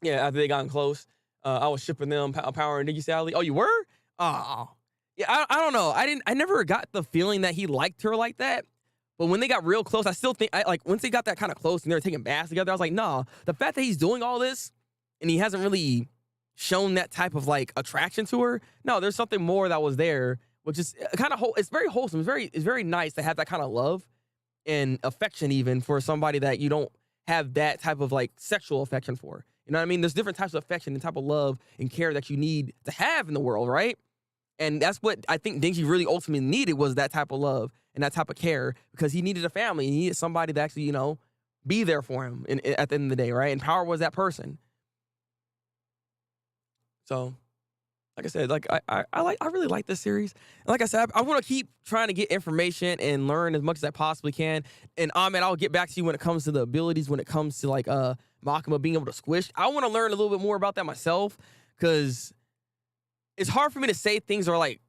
Yeah, after they gotten close, I was shipping them Power and Denji Sally. Oh, you were? Oh, yeah. I don't know. I never got the feeling that he liked her like that. But when they got real close, I still think once they got that kind of close and they were taking baths together, I was like, nah. The fact that he's doing all this and he hasn't really shown that type of attraction to her. No, there's something more that was there, which is kind of it's very wholesome. It's very nice to have that kind of love and affection even for somebody that you don't have that type of sexual affection for. You know what I mean? There's different types of affection and type of love and care that you need to have in the world, right? And that's what I think Denji really ultimately needed, was that type of love and that type of care, because he needed a family. He needed somebody to actually, be there for him at the end of the day, right? And Power was that person. So, like I said, I really like this series. And like I said, I want to keep trying to get information and learn as much as I possibly can. And Ahmed, I'll get back to you when it comes to the abilities, when it comes to Makima being able to squish. I want to learn a little bit more about that myself, because it's hard for me to say things are like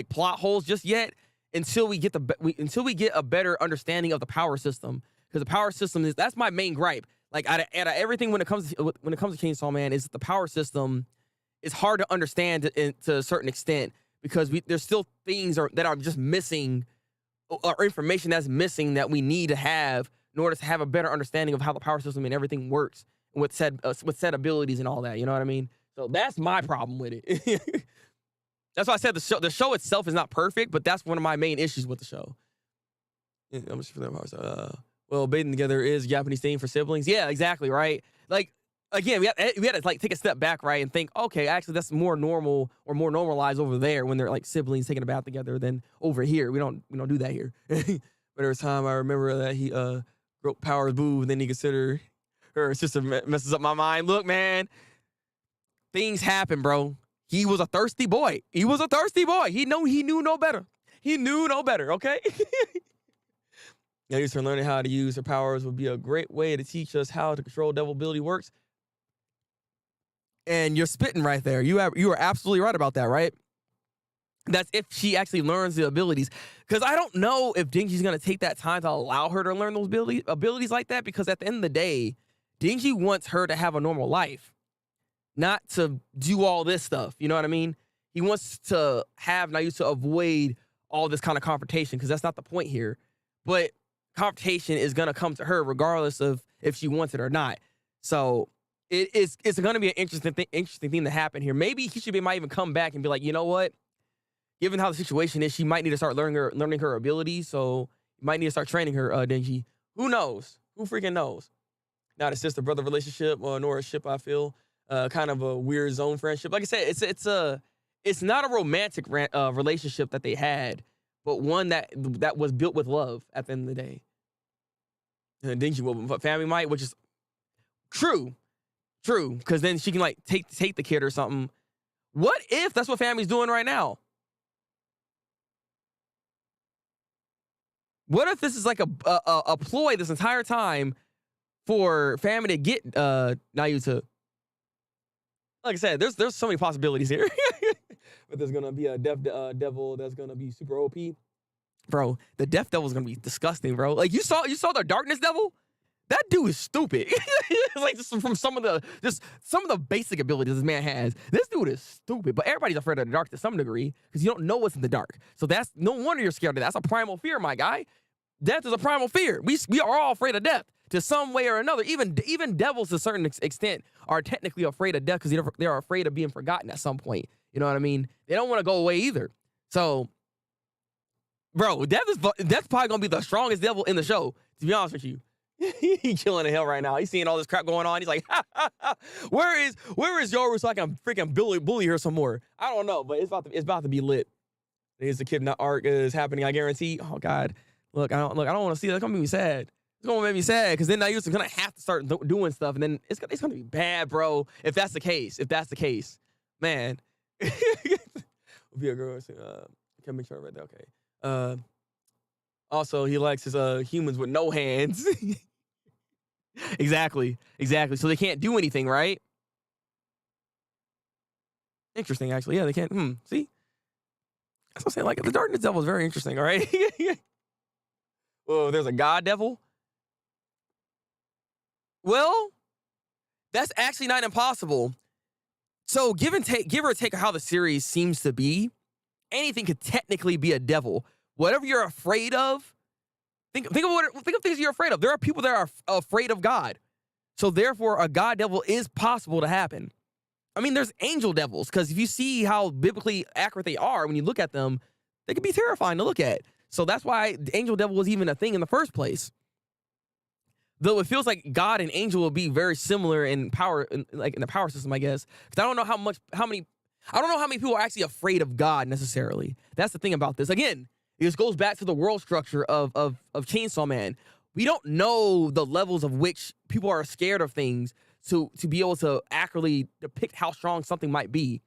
plot holes just yet until we get a better understanding of the power system. Because the power system that's my main gripe. Out of everything when it comes to Chainsaw Man, is that the power system is hard to understand to a certain extent, because there's still things that are just missing, or information that's missing that we need to have in order to have a better understanding of how the power system and everything works, and with said abilities and all that. You know what I mean? So that's my problem with it. That's why I said the show itself is not perfect, but that's one of my main issues with the show. Yeah, I'm just for that. Well, bathing together is a Japanese thing for siblings. Yeah, exactly, right? Again, we had to take a step back, right, and think, okay, actually that's more normal or more normalized over there when they're siblings taking a bath together than over here. We don't do that here. But every time I remember that he broke Power's boob, and then he considered her sister messes up my mind. Look, man, things happen, bro. He was a thirsty boy. He knew no better. He knew no better, okay? Used to learning how to use her powers would be a great way to teach us how to control devil ability works. And you're spitting right there. You are absolutely right about that, right? That's if she actually learns the abilities. Because I don't know if Denji's going to take that time to allow her to learn those abilities like that. Because at the end of the day, Denji wants her to have a normal life, not to do all this stuff. You know what I mean? He wants to have Naruto avoid all this kind of confrontation, because that's not the point here. But confrontation is going to come to her regardless of if she wants it or not. So it's going to be an interesting thing to happen here. Maybe Kishibe might even come back and be like, you know what? Given how the situation is, she might need to start learning her abilities. So you might need to start training her, Denji. Who knows? Who freaking knows? Now the sister-brother relationship, nor a ship, I feel. Kind of a weird zone friendship. Like I said, it's not a romantic relationship that they had, but one that was built with love at the end of the day. And Denji will family might, which is true, because then she can like take the kid or something. What if that's what family's doing right now? What if this is like a ploy this entire time for family to get Naruto? Like I said, there's so many possibilities here. But there's gonna be a deaf devil that's gonna be super OP, bro. The deaf devil is gonna be disgusting, bro. Like you saw the darkness devil. That dude is stupid. It's like just from some of the basic abilities this man has. This dude is stupid. But everybody's afraid of the dark to some degree because you don't know what's in the dark. So that's no wonder you're scared of that. That's a primal fear, my guy. Death is a primal fear. We are all afraid of death to some way or another. Even devils to a certain extent are technically afraid of death because they are afraid of being forgotten at some point. You know what I mean? They don't want to go away either. So, bro, death's probably gonna be the strongest devil in the show. To be honest with you. He chilling in hell right now. He's seeing all this crap going on. He's like, where is Yoru so I can freaking bully her some more? I don't know, but it's about to be lit. There's the kidnap arc is happening, I guarantee. Oh God. I don't want to see that. It's gonna make me sad. It's gonna make me sad because then Naruto's gonna have to start doing stuff, and then it's gonna be bad, bro. If that's the case, man. Be a girl. Can make sure I read that. Okay. Also, he likes his humans with no hands. Exactly. So they can't do anything, right? Interesting, actually. Yeah, they can't. See? That's what I'm saying. Like, the darkness devil is very interesting, all right? Well, there's a god devil. Well, that's actually not impossible. So give or take how the series seems to be, anything could technically be a devil. Whatever you're afraid of, think of things you're afraid of. There are people that are afraid of God. So therefore, a god devil is possible to happen. I mean, there's angel devils, because if you see how biblically accurate they are, when you look at them, they can be terrifying to look at. So that's why the angel devil was even a thing in the first place. Though it feels like God and angel will be very similar in power, like in the power system, I guess. Because I don't know how many people are actually afraid of God necessarily. That's the thing about this. Again, this goes back to the world structure of Chainsaw Man. We don't know the levels of which people are scared of things to be able to accurately depict how strong something might be.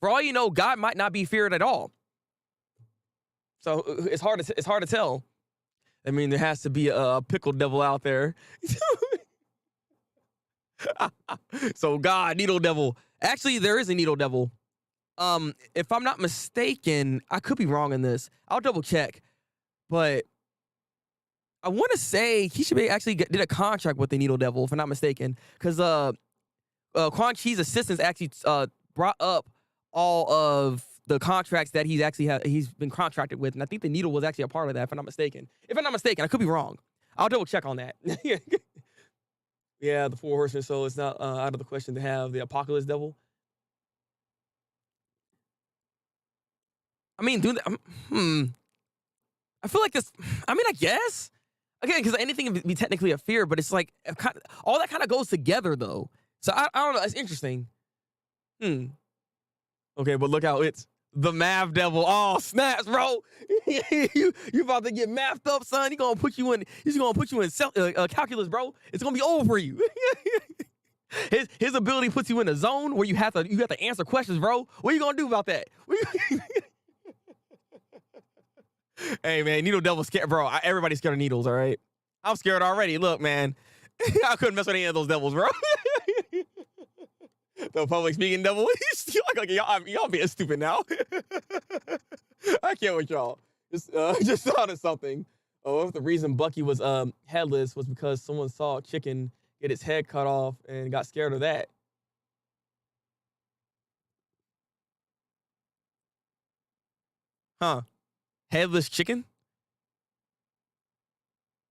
For all you know, God might not be feared at all. So it's hard to tell. I mean, there has to be a pickle devil out there. So God, needle devil. Actually, there is a needle devil. If I'm not mistaken, I could be wrong in this. I'll double check. But I want to say Kishibe actually did a contract with the needle devil, if I'm not mistaken. Because Quan Chi's assistants actually brought up all of the contracts that he's been contracted with, and I think the needle was actually a part of that, if I'm not mistaken. If I'm not mistaken, I could be wrong. I'll double check on that. Yeah, the Four Horsemen. So it's not out of the question to have the Apocalypse Devil. I mean, dude, I feel like this. I mean, I guess again, because anything can be technically a fear, but it's like all that kind of goes together, though. So I don't know. It's interesting. Okay, but look how it's the Math Devil. Oh, snaps, bro! you about to get mathed up, son. He's gonna put you in calculus, bro. It's gonna be over for you. His ability puts you in a zone where you have to answer questions, bro. What are you gonna do about that? Hey, man, needle devil scared, bro. Everybody's scared of needles, all right? I'm scared already. Look, man, I couldn't mess with any of those devils, bro. The public speaking devil. Like y'all being stupid now. I can't with y'all. Just thought of something. Oh, if the reason Bucky was headless was because someone saw a chicken get its head cut off and got scared of that. Huh? Headless chicken?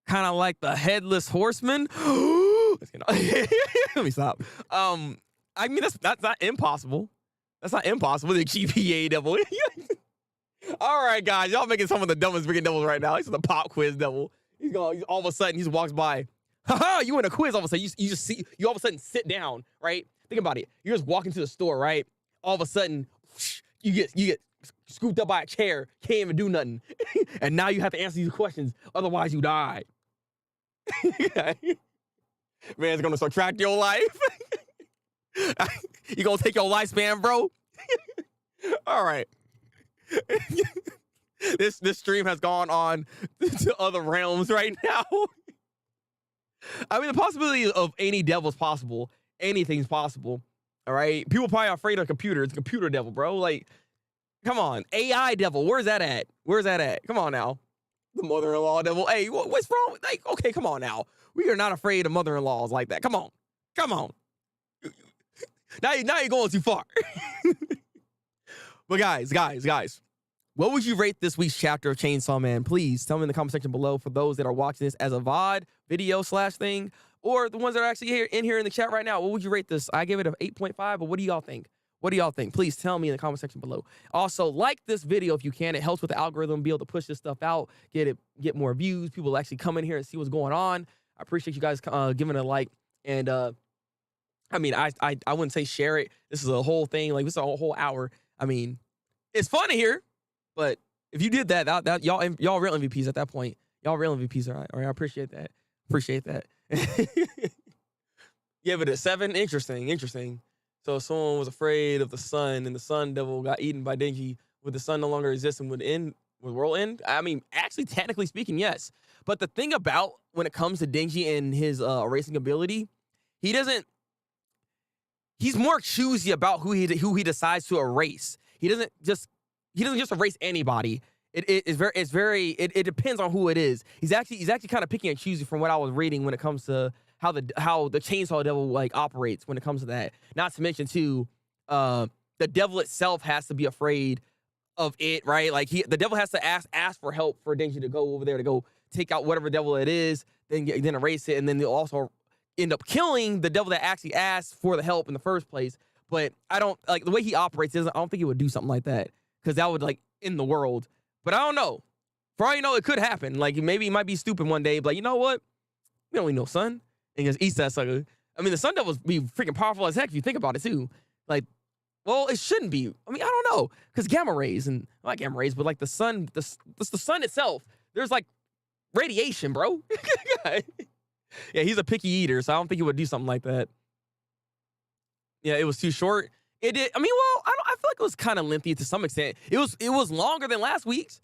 Kind of like the headless horseman. Let me stop. I mean that's not impossible. That's not impossible. The GPA devil. All right, guys, y'all making some of the dumbest freaking devils right now. He's the pop quiz devil. He's going. All of a sudden, he just walks by. Haha! You in a quiz? All of a sudden, you just see. You all of a sudden sit down. Right? Think about it. You're just walking to the store. Right? All of a sudden, you get scooped up by a chair. Can't even do nothing. And now you have to answer these questions. Otherwise, you die. Man, it's gonna subtract your life. You gonna take your lifespan, bro? All right. This stream has gone on to other realms right now. I mean, the possibility of any devil is possible. Anything's possible. All right. People probably are afraid of computers. It's a computer devil, bro. Like, come on. AI devil. Where's that at? Where's that at? Come on now. The mother-in-law devil. Hey, what's wrong? Like, okay, come on now. We are not afraid of mother-in-laws like that. Come on. Come on. Now you're going too far. But guys, what would you rate this week's chapter of Chainsaw Man? Please tell me in the comment section below for those that are watching this as a VOD video / thing, or the ones that are actually here in the chat right now. What would you rate this? I give it an 8.5, but what do y'all think? What do y'all think? Please tell me in the comment section below. Also, like this video if you can. It helps with the algorithm, be able to push this stuff out, get more views. People actually come in here and see what's going on. I appreciate you guys giving it a like. And I mean, I wouldn't say share it. This is a whole thing. Like, this is a whole hour. I mean, it's fun to hear, but if you did that y'all real MVPs at that point. Y'all real MVPs, all right? I appreciate that. Appreciate that. Give it a 7. Interesting. So if someone was afraid of the sun and the sun devil got eaten by Denji, would the sun no longer exist and would world end? I mean, actually, technically speaking, yes. But the thing about when it comes to Denji and his erasing ability, he's more choosy about who he decides to erase. He doesn't just erase anybody. It depends on who it is. He's actually kind of picking and choosing from what I was reading when it comes to how the chainsaw devil like operates when it comes to that. Not to mention too, the devil itself has to be afraid of it, right? Like the devil has to ask for help for Denji to go over there to go take out whatever devil it is, then erase it, and then they'll also end up killing the devil that actually asked for the help in the first place. But I don't like the way he operates. I don't think he would do something like that because that would like end the world. But I don't know. For all you know, it could happen. Like maybe he might be stupid one day, but like, you know what? We don't need no sun. And just eats that sucker. I mean, the sun devils be freaking powerful as heck if you think about it too. Like, well, it shouldn't be. I mean, I don't know, because gamma rays and not gamma rays, but like the sun, the sun itself. There's like radiation, bro. Yeah, he's a picky eater, so I don't think he would do something like that. Yeah, it was too short. It did. I mean, well, I feel like it was kind of lengthy to some extent. It was longer than last week's.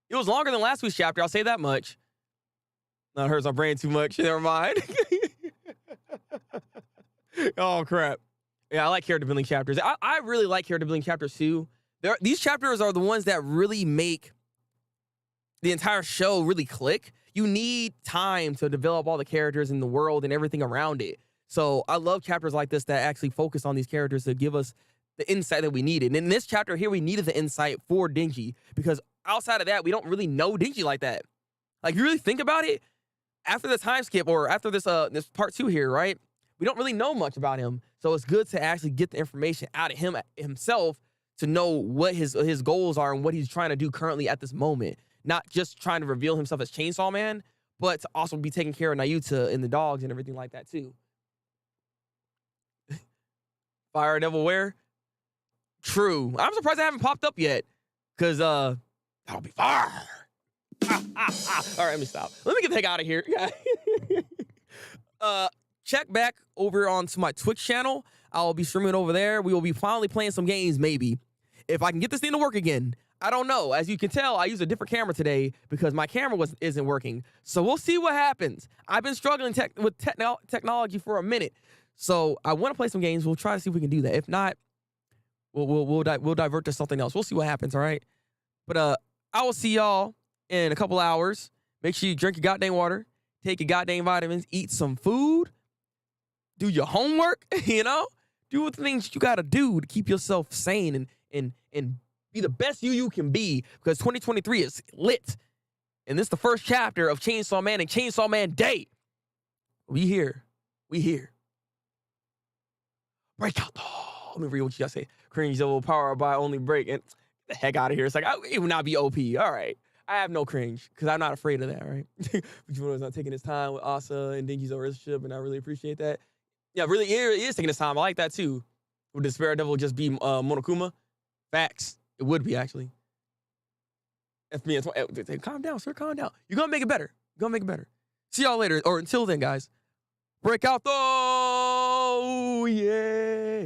It was longer than last week's chapter. I'll say that much. That hurts my brain too much. Never mind. Oh crap. Yeah, I like character building chapters. I really like character building chapters too. These chapters are the ones that really make the entire show really click. You need time to develop all the characters in the world and everything around it. So I love chapters like this that actually focus on these characters to give us the insight that we needed. And in this chapter here, we needed the insight for Denji because outside of that, we don't really know Denji like that. Like, you really think about it, after the time skip or after this part 2 here, right? We don't really know much about him. So it's good to actually get the information out of him himself to know what his goals are and what he's trying to do currently at this moment. Not just trying to reveal himself as Chainsaw Man, but to also be taking care of Nayuta and the dogs and everything like that too. Fire Devil where? True. I'm surprised I haven't popped up yet. Cause that'll be fire. All right, let me stop. Let me get the heck out of here. Check back over onto my Twitch channel. I'll be streaming over there. We will be finally playing some games, maybe. If I can get this thing to work again. I don't know. As you can tell, I used a different camera today because my camera isn't working. So we'll see what happens. I've been struggling with technology for a minute. So I want to play some games. We'll try to see if we can do that. If not, we'll divert to something else. We'll see what happens, all right? But I will see y'all in a couple hours. Make sure you drink your goddamn water, take your goddamn vitamins, eat some food, do your homework, you know? Do the things you gotta do to keep yourself sane and be the best you can be, because 2023 is lit. And this is the first chapter of Chainsaw Man and Chainsaw Man Day. We here. Break out. Oh, let me read what you gotta say. Cringe double power by only break. And get the heck out of here. It's like, it would not be OP. All right. I have no cringe because I'm not afraid of that, right? Juno's not taking his time with Asa and Dinky's relationship, and I really appreciate that. Yeah, really, it is taking his time. I like that too. Would the Spirit Devil just be Monokuma? Facts. It would be, actually. That's me. Calm down, sir. Calm down. You're going to make it better. See y'all later. Or until then, guys. Break out though. Yeah.